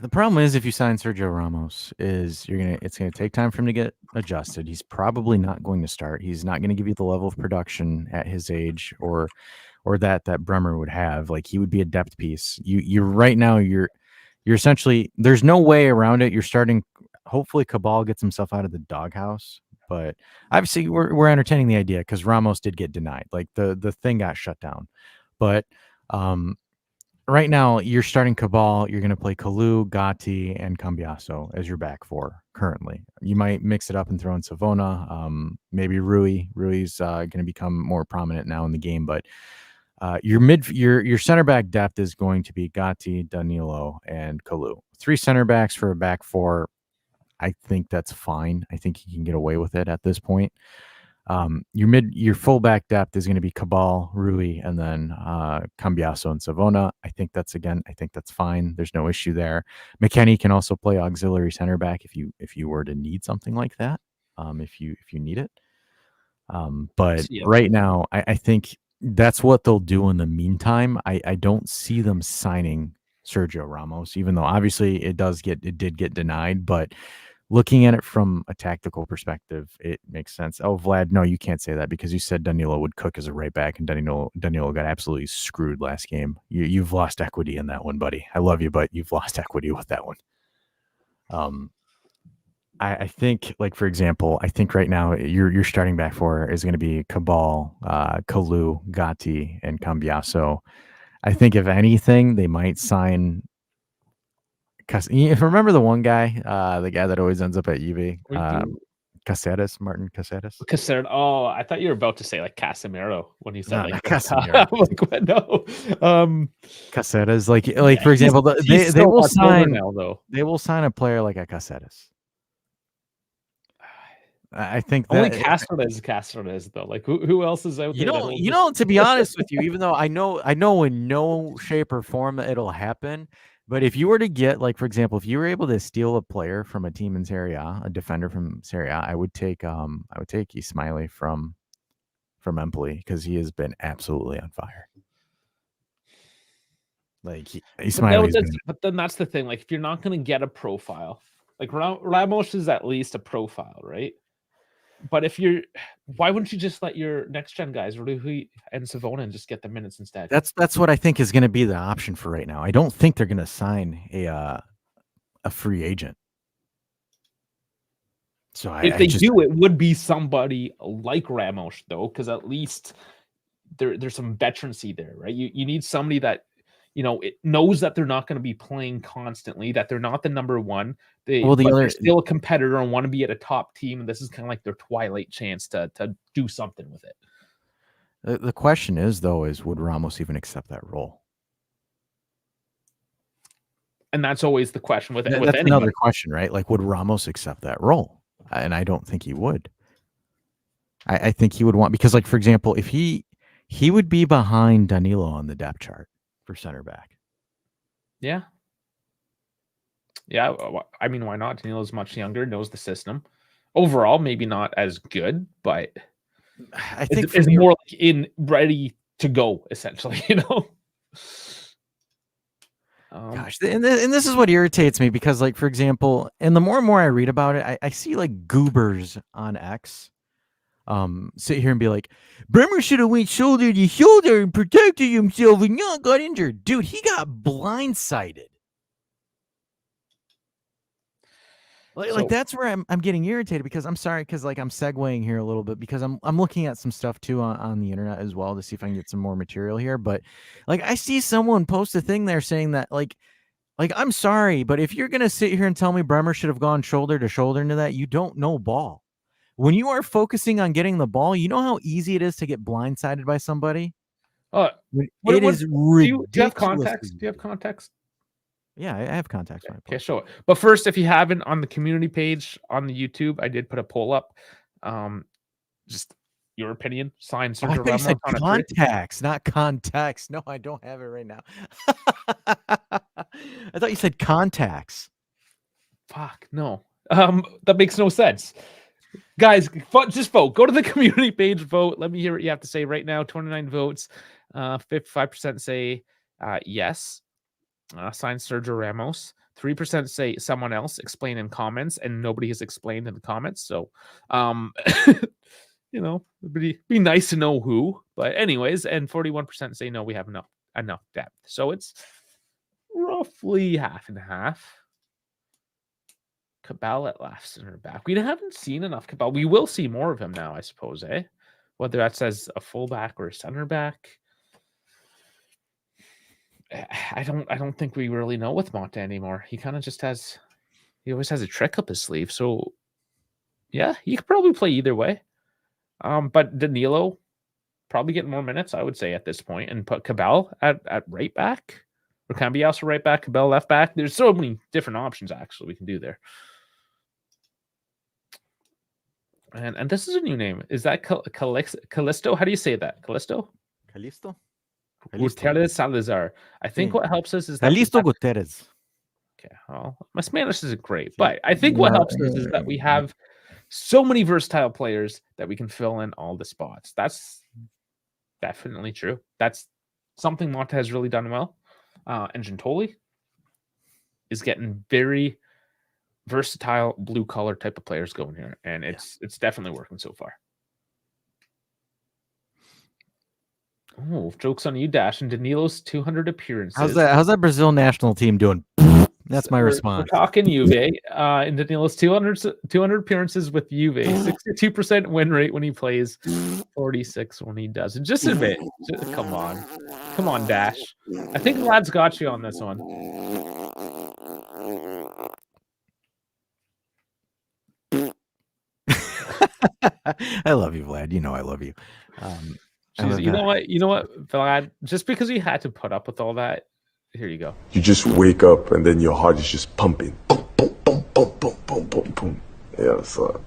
if you sign Sergio Ramos, it's gonna take time for him to get adjusted. He's probably not going to start. He's not going to give you the level of production at his age or that Bremer would have. He would be a depth piece. You're right now. You're essentially, there's no way around it. You're starting. Hopefully, Cabal gets himself out of the doghouse. But obviously, we're entertaining the idea because Ramos did get denied. The thing got shut down. But right now, you're starting Cabal. You're going to play Kalu, Gatti, and Cambiaso as your back four currently. You might mix it up and throw in Savona, maybe Rui. Rui's going to become more prominent now in the game. But your center back depth is going to be Gatti, Danilo, and Kalu. 3 center backs for a back four. I think that's fine. I think you can get away with it at this point. Your fullback depth is going to be Cabal, Rui, and then Cambiaso and Savona. I think that's fine. There's no issue there. McKennie can also play auxiliary center back if you were to need something like that. If you need it. But right now, I think that's what they'll do in the meantime. I don't see them signing Sergio Ramos, even though obviously it did get denied, but looking at it from a tactical perspective, it makes sense. Oh, Vlad, no, you can't say that because you said Danilo would cook as a right back, and Danilo got absolutely screwed last game. You've lost equity in that one, buddy. I love you, but you've lost equity with that one. I think, for example, I think right now your starting back four is going to be Cabal, Kalu, Gatti, and Cambiaso. I think if anything, they might sign. Remember the one guy, the guy that always ends up at UV, Caceres, Martin Caceres. Caceres. Oh, I thought you were about to say Casemiro when you said Casemiro. What? No. Caceres, for example, they will sign now, though. They will sign a player like a Caceres. I think only Caceres though. Who else is out there? To be honest with you, even though I know in no shape or form that it'll happen. But if you were to get, for example, if you were able to steal a player from a team in Serie A, a defender from Serie A, I would take Ismaili from Empoli because he has been absolutely on fire. But then that's the thing. If you're not going to get a profile, Ramos is at least a profile, right? But why wouldn't you just let your next gen guys, Rui and Savona, and just get the minutes instead? That's what I think is going to be the option for right now. I don't think they're going to sign a free agent. So if they do, it would be somebody like Ramos, though, because at least there's some veterancy there, right? You need somebody that it knows that they're not going to be playing constantly, that they're not the number one. Well, They're still a competitor and want to be at a top team. And this is kind of like their twilight chance to do something with it. The question is, though, would Ramos even accept that role? And that's always the question with That's another question, right? Like, would Ramos accept that role? And I don't think he would. I think he would want, because, like, for example, if he would be behind Danilo on the depth chart for center back. Yeah. Yeah. I mean, why not? Danilo's much younger, knows the system. Overall, maybe not as good, but I think it's more like ready to go, essentially, Gosh, and this is what irritates me, because, like, for example, and the more and more I read about it, I see like goobers on X sit here and be like, Bremer should have went shoulder to shoulder and protected himself and not got injured. Dude, he got blindsided. Like that's where I'm getting irritated, because I'm sorry, because like I'm segueing here a little bit, because I'm looking at some stuff too on the internet as well to see if I can get some more material here. But like I see someone post a thing there saying that like I'm sorry, but if you're gonna sit here and tell me Bremer should have gone shoulder to shoulder into that, you don't know ball. When you are focusing on getting the ball, you know how easy it is to get blindsided by somebody. It is ridiculous. Do you have context? Do you have context? Yeah, I have context. Okay, show it. But first, if you haven't, on the community page on the YouTube, I did put a poll up. Just your opinion. Sign Sergio Ramos said on contacts, not context. No, I don't have it right now. I thought you said contacts. Fuck no. That makes no sense. Guys, just vote. Go to the community page, vote. Let me hear what you have to say right now. 29 votes. 55% say yes. Sign Sergio Ramos. 3% say someone else. Explain in comments, and nobody has explained in the comments. So, it'd be nice to know who. But anyways, and 41% say no, we have enough depth. So it's roughly half and half. Cabal at left center back. We haven't seen enough Cabal. We will see more of him now, I suppose, eh? Whether that says a fullback or a center back. I don't think we really know with Monta anymore. He kind of just always has a trick up his sleeve. So yeah, he could probably play either way. But Danilo probably getting more minutes, I would say, at this point, and put Cabal at right back. Or Cambiasso right back, Cabal left back. There's so many different options actually we can do there. And this is a new name. Is that Callisto? How do you say that? Callisto? Gutierrez Salazar. I think what helps us is that Callisto Gutierrez. Okay, well, my Spanish isn't great, but I think what helps us is that we have so many versatile players that we can fill in all the spots. That's definitely true. That's something Monta has really done well. And Gentoli is getting very versatile blue collar type of players going here, and it's definitely working so far. Oh, joke's on you, Dash. And Danilo's 200 appearances. How's that Brazil national team doing? That's my response. We're talking Juve. And Danilo's 200 appearances with Juve. 62% win rate when he plays, 46 when he doesn't. Just admit. Come on, Dash. I think Vlad's got you on this one. I love you, Vlad. You know I love you. You know what, Vlad? Just because you had to put up with all that, here you go. You just wake up and then your heart is just pumping. Boom, boom, boom, boom, boom, boom, boom, boom. Yeah, so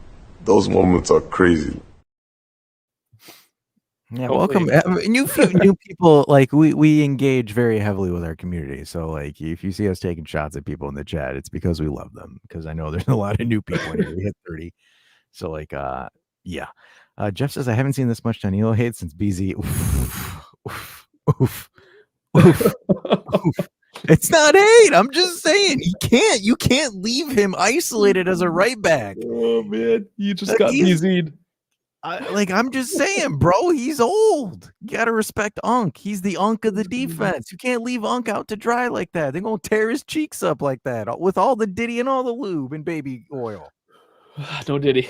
those moments are crazy. Yeah, welcome. New people. Like we engage very heavily with our community. So like, if you see us taking shots at people in the chat, it's because we love them. Because I know there's a lot of new people in here. We hit 30. So like, yeah. Jeff says I haven't seen this much Danilo hate since BZ. Oof. It's not hate. I'm just saying you can't leave him isolated as a right back. Oh man, you just got BZ'd. I'm just saying, bro, he's old. You gotta respect Unk. He's the Unk of the defense. You can't leave Unk out to dry like that. They're gonna tear his cheeks up like that with all the Diddy and all the lube and baby oil. No Diddy.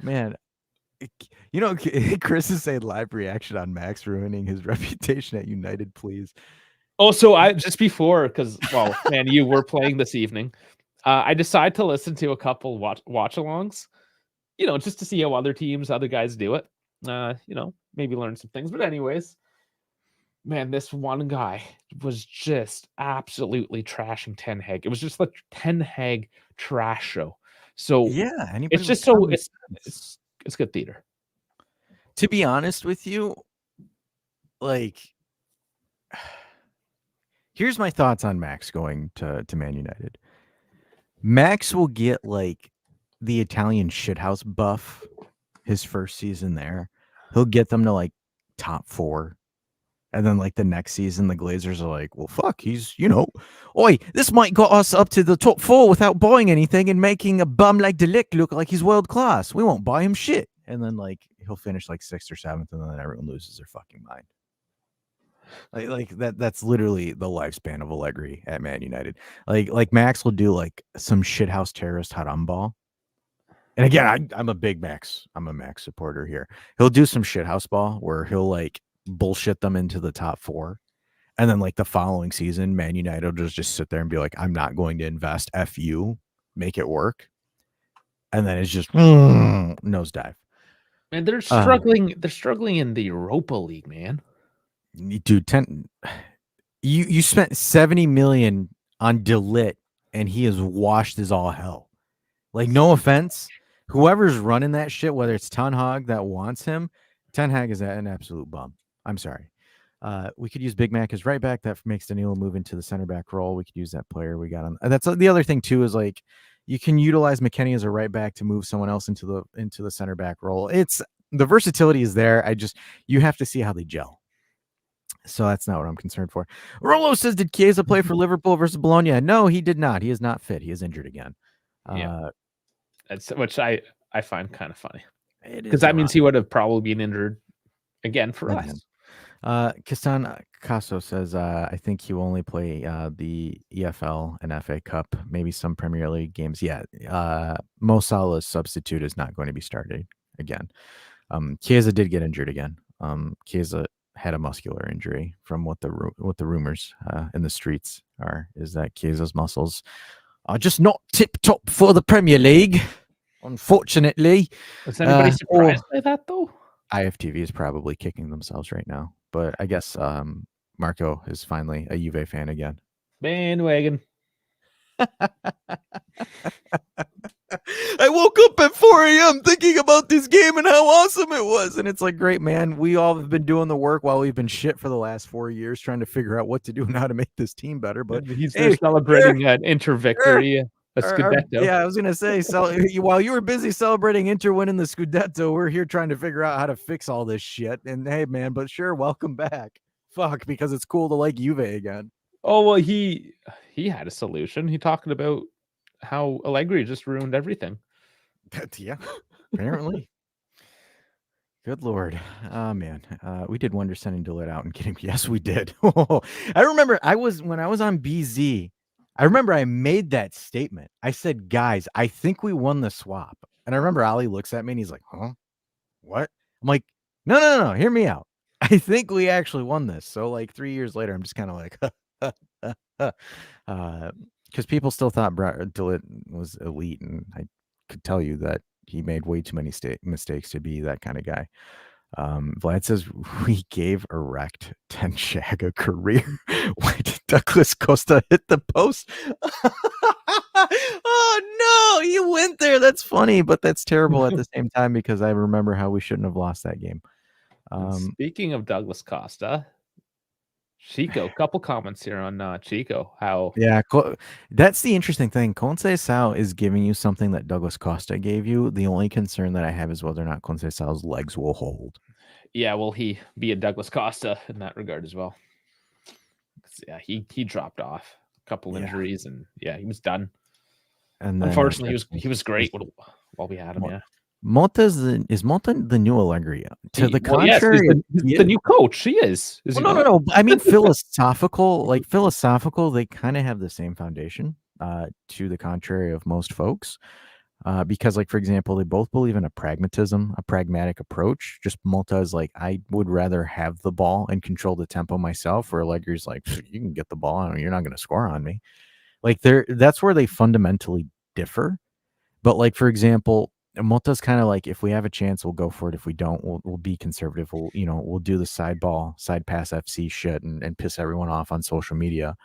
Man, You know, Chris is saying live reaction on Max ruining his reputation at United, please. Oh, so I just before, because man, you were playing this evening. I decided to listen to a couple watch-alongs, just to see how other teams, other guys do it. Maybe learn some things. But anyways, man, this one guy was just absolutely trashing Ten Hag. It was just like Ten Hag trash show. So yeah, it's just so it's good theater. To be honest with you, like, here's my thoughts on Max going to Man United. Max will get like the Italian shithouse buff his first season there. He'll get them to like top 4. And then like the next season, the Glazers are like, well, fuck, he's, oi, this might got us up to the top 4 without buying anything and making a bum like De Ligt look like he's world class. We won't buy him shit. And then like he'll finish like 6th or 7th, and then everyone loses their fucking mind. Like that's literally the lifespan of Allegri at Man United. Like Max will do like some shithouse terrorist haramball. And again, I'm a big Max. I'm a Max supporter here. He'll do some shithouse ball where he'll like bullshit them into the top 4. And then like the following season, Man United will just sit there and be like, I'm not going to invest. F you, make it work. And then it's just nosedive. Man, they're struggling. They're struggling in the Europa League, man. Dude, you spent 70 million on De Ligt, and he is washed as all hell. Like, no offense, whoever's running that shit, whether it's Ten Hag that wants him, Ten Hag is an absolute bum. I'm sorry. We could use Big Mac as right back. That makes Danilo move into the center back role. We could use that player we got on. That's the other thing too, is like you can utilize McKennie as a right back to move someone else into the center back role. It's the versatility is there. You have to see how they gel. So that's not what I'm concerned for. Rolo says, did Chiesa play for Liverpool versus Bologna? No, he did not. He is not fit. He is injured again. Which I find kind of funny, because that means he would have probably been injured again for us. Kistan Caso says, I think he will only play the EFL and FA Cup, maybe some Premier League games. Yeah, Mo Salah's substitute is not going to be started again. Chiesa did get injured again. Chiesa had a muscular injury, from what the rumors in the streets is that Chiesa's muscles are just not tip top for the Premier League, unfortunately. Is anybody surprised by that though? IFTV is probably kicking themselves right now, but I guess Marco is finally a Juve fan again. Bandwagon. I woke up at 4 a.m. thinking about this game and how awesome it was. And it's like, great, man. We all have been doing the work while we've been shit for the last 4 years trying to figure out what to do and how to make this team better. But he's celebrating an Inter victory. A Scudetto. Yeah, I was going to say, while you were busy celebrating Inter winning the Scudetto, we're here trying to figure out how to fix all this shit. And hey, man, but sure, welcome back. Fuck, because it's cool to like Juve again. Oh, well, he had a solution. He talking about how Allegri just ruined everything. Yeah, apparently. Good Lord. Oh, man. We did wonder sending De Ligt out and getting. Yes, we did. I remember when I was on BZ, I remember I made that statement. I said, guys, I think we won the swap. And I remember Ali looks at me and he's like, huh? What? I'm like, no. Hear me out. I think we actually won this. So like 3 years later, I'm just kind of like, because people still thought De Ligt was elite, and I could tell you that he made way too many mistakes to be that kind of guy. Vlad says, we gave Erect Ten Shag a career. Why did Douglas Costa hit the post? Oh no, he went there. That's funny, but that's terrible at the same time, because I remember how we shouldn't have lost that game. Speaking of Douglas Costa, Chico, couple comments here on Chico. That's the interesting thing. Conceição is giving you something that Douglas Costa gave you. The only concern that I have is whether or not Conceição's legs will hold. Yeah, will he be a Douglas Costa in that regard as well? Yeah, he dropped off a couple injuries, and he was done. And then, unfortunately, he was great while we had him. Mota is Mota the new Allegri? To the contrary, yes, the new coach. He is. No. I mean, philosophical. They kind of have the same foundation. To the contrary of most folks, Because, like, for example, they both believe in a pragmatic approach. Just Malta is like, I would rather have the ball and control the tempo myself, where Allegri's like, you can get the ball, you're not going to score on me. Like, that's where they fundamentally differ. But, like, for example, Malta's kind of like, if we have a chance, we'll go for it. If we don't, we'll be conservative. We'll do the side pass FC shit and piss everyone off on social media.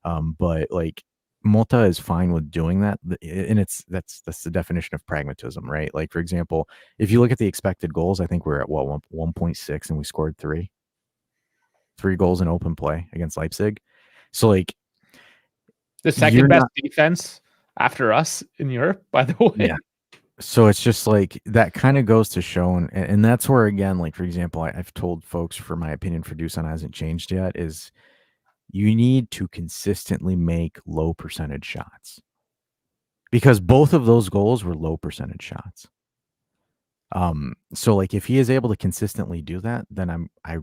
But like, Malta is fine with doing that, and that's the definition of pragmatism, right? Like, for example, if you look at the expected goals, I think we're at 1.6, and we scored three goals in open play against Leipzig. So, like, the second best defense after us in Europe, by the way. Yeah. So it's just like, that kind of goes to show, and that's where, again, like, for example, I've told folks, for my opinion for Dusan hasn't changed yet, is you need to consistently make low percentage shots, because both of those goals were low percentage shots. So, like, if he is able to consistently do that, then I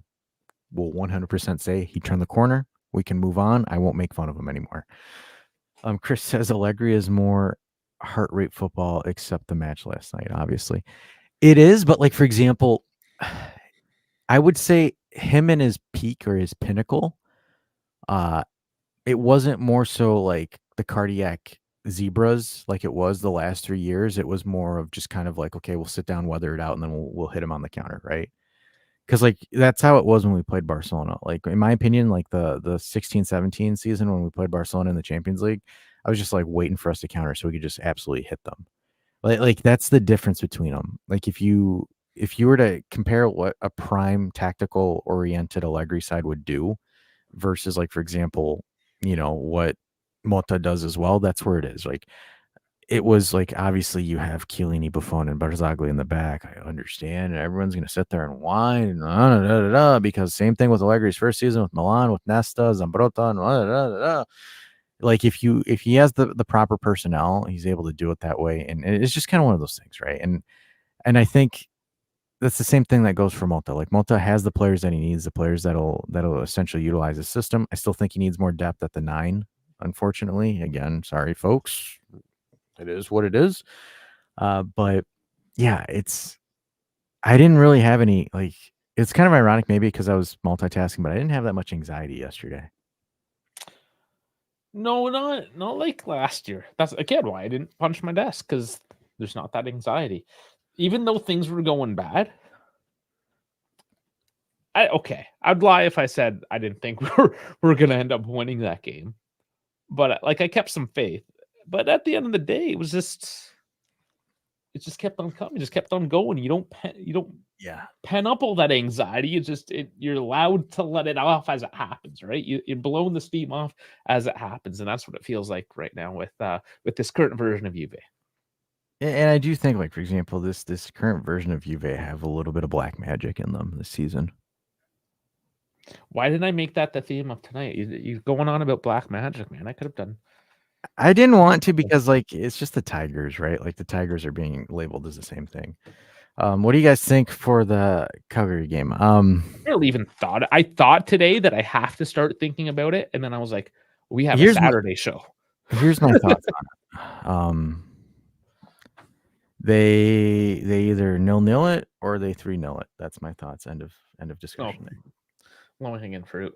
will 100% say he turned the corner. We can move on. I won't make fun of him anymore. Chris says Allegri is more heart rate football, except the match last night. Obviously, it is. But, like, for example, I would say him in his peak or his pinnacle, it wasn't more so like the cardiac zebras like it was the last 3 years. It was more of just kind of like, okay, we'll sit down, weather it out, and then we'll hit him on the counter, right? Because, like, that's how it was when we played Barcelona. Like, in my opinion, like the 16-17 season when we played Barcelona in the Champions League, I was just like waiting for us to counter so we could just absolutely hit them. Like that's the difference between them. Like, if you were to compare what a prime tactical oriented Allegri side would do versus, like, for example, what Mota does as well, that's where it is. Like, it was like, obviously you have Chiellini, Buffon, and Barzagli in the back. I understand, and everyone's going to sit there and whine and because same thing with Allegri's first season with Milan, with Nesta, Zambrotta, and like, if he has the proper personnel, he's able to do it that way, and it's just kind of one of those things, right? And I think that's the same thing that goes for Mota. Like, Mota has the players that he needs, the players that'll essentially utilize his system. I still think he needs more depth at the 9, unfortunately. Again, sorry, folks. It is what it is. But yeah, I didn't really have any, like, it's kind of ironic maybe because I was multitasking, but I didn't have that much anxiety yesterday. No, not like last year. That's again why I didn't punch my desk, because there's not that anxiety. Even though things were going bad, I'd lie if I said I didn't think we're gonna end up winning that game. But, like, I kept some faith. But at the end of the day, it just kept on coming, just kept on going. You don't pen up all that anxiety. You're allowed to let it off as it happens, right? You're blowing the steam off as it happens, and that's what it feels like right now with this current version of Juve. And I do think, like, for example, this current version of Juve have a little bit of black magic in them this season. Why didn't I make that the theme of tonight? You're going on about black magic, man. I could have done. I didn't want to, because, like, it's just the Tigers, right? Like, the Tigers are being labeled as the same thing. What do you guys think for the Calgary game? I really even thought. I thought today that I have to start thinking about it, and then I was like, we have a Saturday show. Here's my thoughts on it. They either 0-0 it or they 3-0 it. That's my thoughts. End of discussion. Low hanging fruit.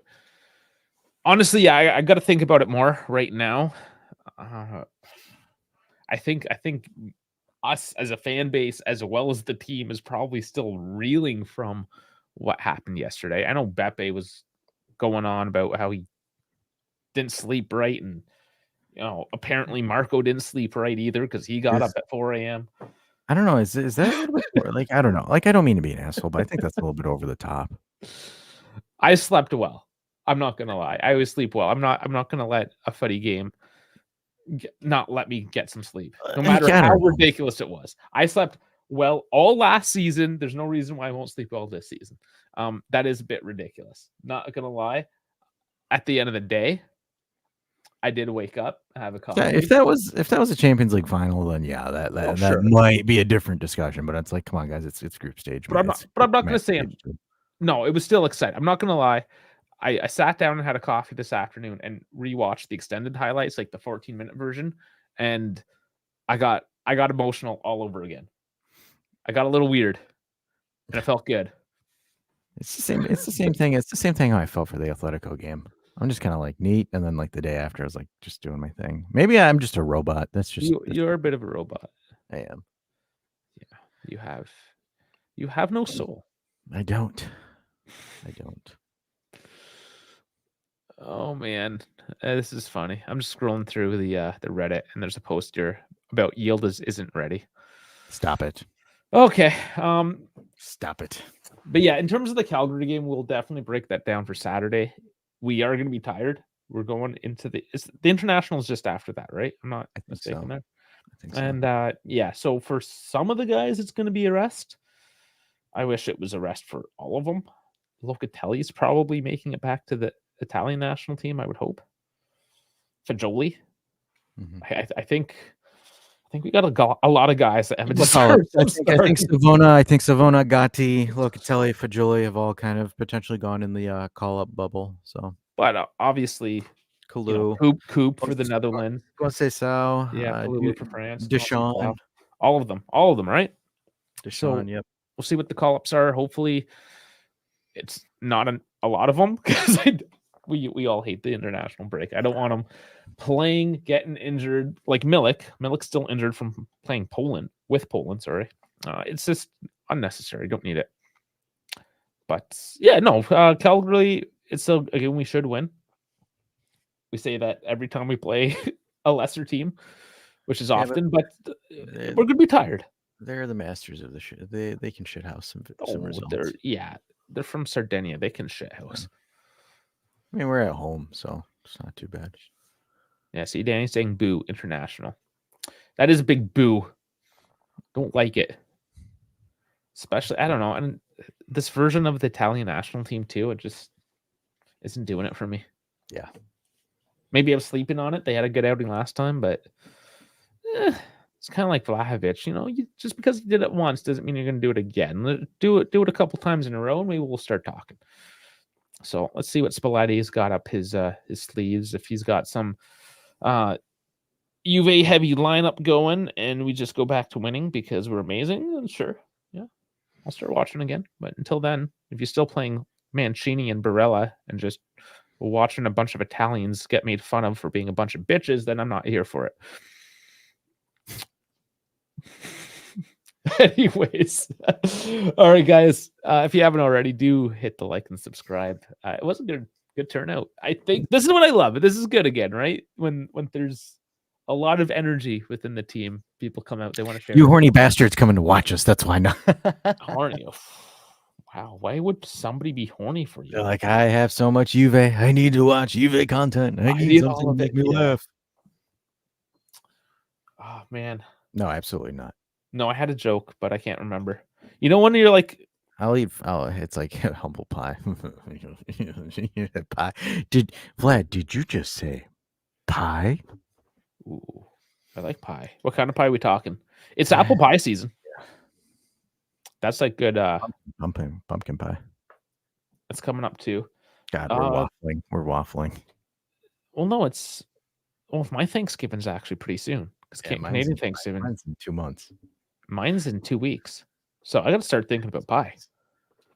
Honestly, yeah, I got to think about it more right now. I think us as a fan base, as well as the team, is probably still reeling from what happened yesterday. I know Beppe was going on about how he didn't sleep right, and apparently Marco didn't sleep right either because he got up at 4 a.m. I don't know. Is that a little bit more, like, I don't know. Like, I don't mean to be an asshole, but I think that's a little bit over the top. I slept well. I'm not gonna lie. I always sleep well. I'm not gonna let a footy game not let me get some sleep, no matter how ridiculous it was. I slept well all last season. There's no reason why I won't sleep well this season. That is a bit ridiculous. Not gonna lie. At the end of the day, I did wake up, have a coffee. Yeah, if that was a Champions League final, then yeah, that sure, might be a different discussion. But it's like, come on, guys, it's group stage. But I'm not gonna say no. It was still exciting. I'm not gonna lie. I sat down and had a coffee this afternoon and rewatched the extended highlights, like the 14-minute version, and I got I got emotional all over again. I got a little weird, and it felt good. It's the same. It's the same thing. It's the same thing how I felt for the Atletico game. I'm just kind of like neat, and then like the day after, I was like just doing my thing. Maybe I'm just a robot. That's just You're a bit of a robot. I am. Yeah, you have no soul. I don't. Oh man, this is funny. I'm just scrolling through the Reddit, and there's a post here about Yildiz isn't ready. Stop it. Okay. Stop it. But yeah, in terms of the Calgary game, we'll definitely break that down for Saturday. We are going to be tired. We're going into the international is just after that, right? I'm not mistaken there. I think so. And yeah, so for some of the guys, it's going to be a rest. I wish it was a rest for all of them. Locatelli's probably making it back to the Italian national team, I would hope. Fagioli. I think we got a lot of guys that haven't started. I think Savona, Gatti, Locatelli, Fagioli have all kind of potentially gone in the call-up bubble. So, but obviously, Kalou, Coop for the Netherlands. Conceição, Kalou for France. Deschamps, all of them, right? Deschamps, yep. We'll see what the call-ups are. Hopefully, it's not a lot of them because we all hate the international break. I don't want them playing, getting injured like Milik. Milik's still injured from playing with Poland. Sorry, it's just unnecessary. Don't need it. But yeah, no, Calgary. It's a game we should win. We say that every time we play a lesser team, which is often, but we're gonna be tired. They're the masters of the shit. They can shithouse some results. They're from Sardinia. They can shithouse. I mean, we're at home, so it's not too bad. Yeah, see, Danny's saying boo international. That is a big boo. Don't like it. Especially, I don't know. And this version of the Italian national team, too, it just isn't doing it for me. Yeah. Maybe I'm sleeping on it. They had a good outing last time, but it's kind of like Vlahovic. Just because you did it once doesn't mean you're going to do it again. Do it a couple times in a row, and maybe we'll start talking. So let's see what Spalletti's got up his sleeves. If he's got some Juve heavy lineup going, and we just go back to winning because we're amazing, then sure, yeah, I'll start watching again. But until then, if you're still playing Mancini and Barella and just watching a bunch of Italians get made fun of for being a bunch of bitches, then I'm not here for it. Anyways, all right, guys. If you haven't already, do hit the like and subscribe. It was a good turnout. I think this is what I love. This is good again, right? When there's a lot of energy within the team, people come out. They want to share. You horny bastards coming to watch us. That's why not. Horny. Wow. Why would somebody be horny for you? They're like, I have so much Juve. I need to watch Juve content. I need something to make me laugh. Oh man. No, absolutely not. No, I had a joke, but I can't remember. You know when you're like, it's like humble pie. Pie. Did you just say pie? Ooh, I like pie. What kind of pie are we talking? It's apple pie season. Yeah. That's like good pumpkin pie. That's coming up too. God, we're waffling. Well, no, my Thanksgiving's actually pretty soon. Because Canadian Thanksgiving. Mine's in 2 months. Mine's in 2 weeks. So I got to start thinking about pie.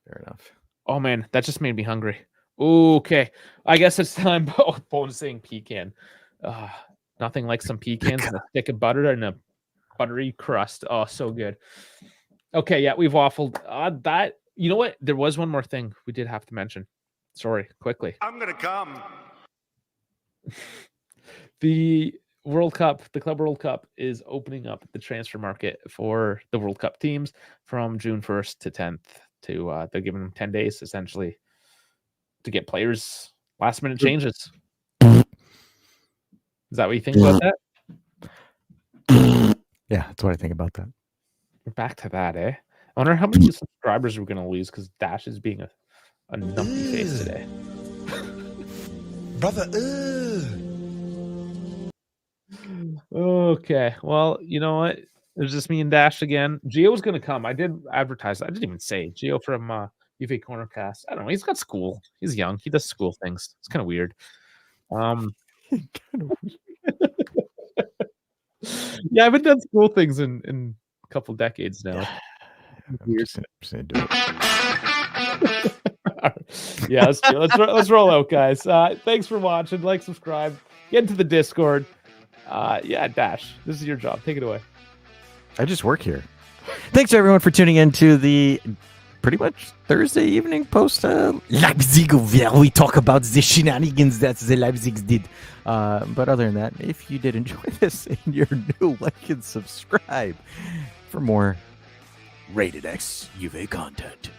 Fair enough. Oh, man. That just made me hungry. Okay. I guess it's time. Oh, Bone's saying pecan. Nothing like some pecans and a stick of butter and a buttery crust. Oh, so good. Okay. Yeah, we've waffled. You know what? There was one more thing we did have to mention. Sorry. Quickly. I'm going to come. The World Cup, the Club World Cup is opening up the transfer market for the World Cup teams from June 1st to 10th. They're giving them 10 days essentially to get players last minute changes. Is that what you think about that? Yeah, that's what I think about that. We're back to that, eh? I wonder how many subscribers we're going to lose because Dash is being a numpy face today. Brother, Okay, well, you know what? There's just me and Dash again. Gio was going to come. I did advertise. I didn't even say Gio from UV Cornercast. I don't know. He's got school. He's young. He does school things. It's kind of weird. Yeah, I haven't done school things in a couple decades now. I'm just gonna do it. Yeah, let's roll out, guys. Thanks for watching. Like, subscribe, get into the Discord. Yeah, Dash, this is your job. Take it away. I just work here. Thanks everyone for tuning in to the pretty much Thursday evening post Leipzig, where we talk about the shenanigans that the Leipzig did. But other than that, if you did enjoy this and you're new, like and subscribe for more Rated X UV content.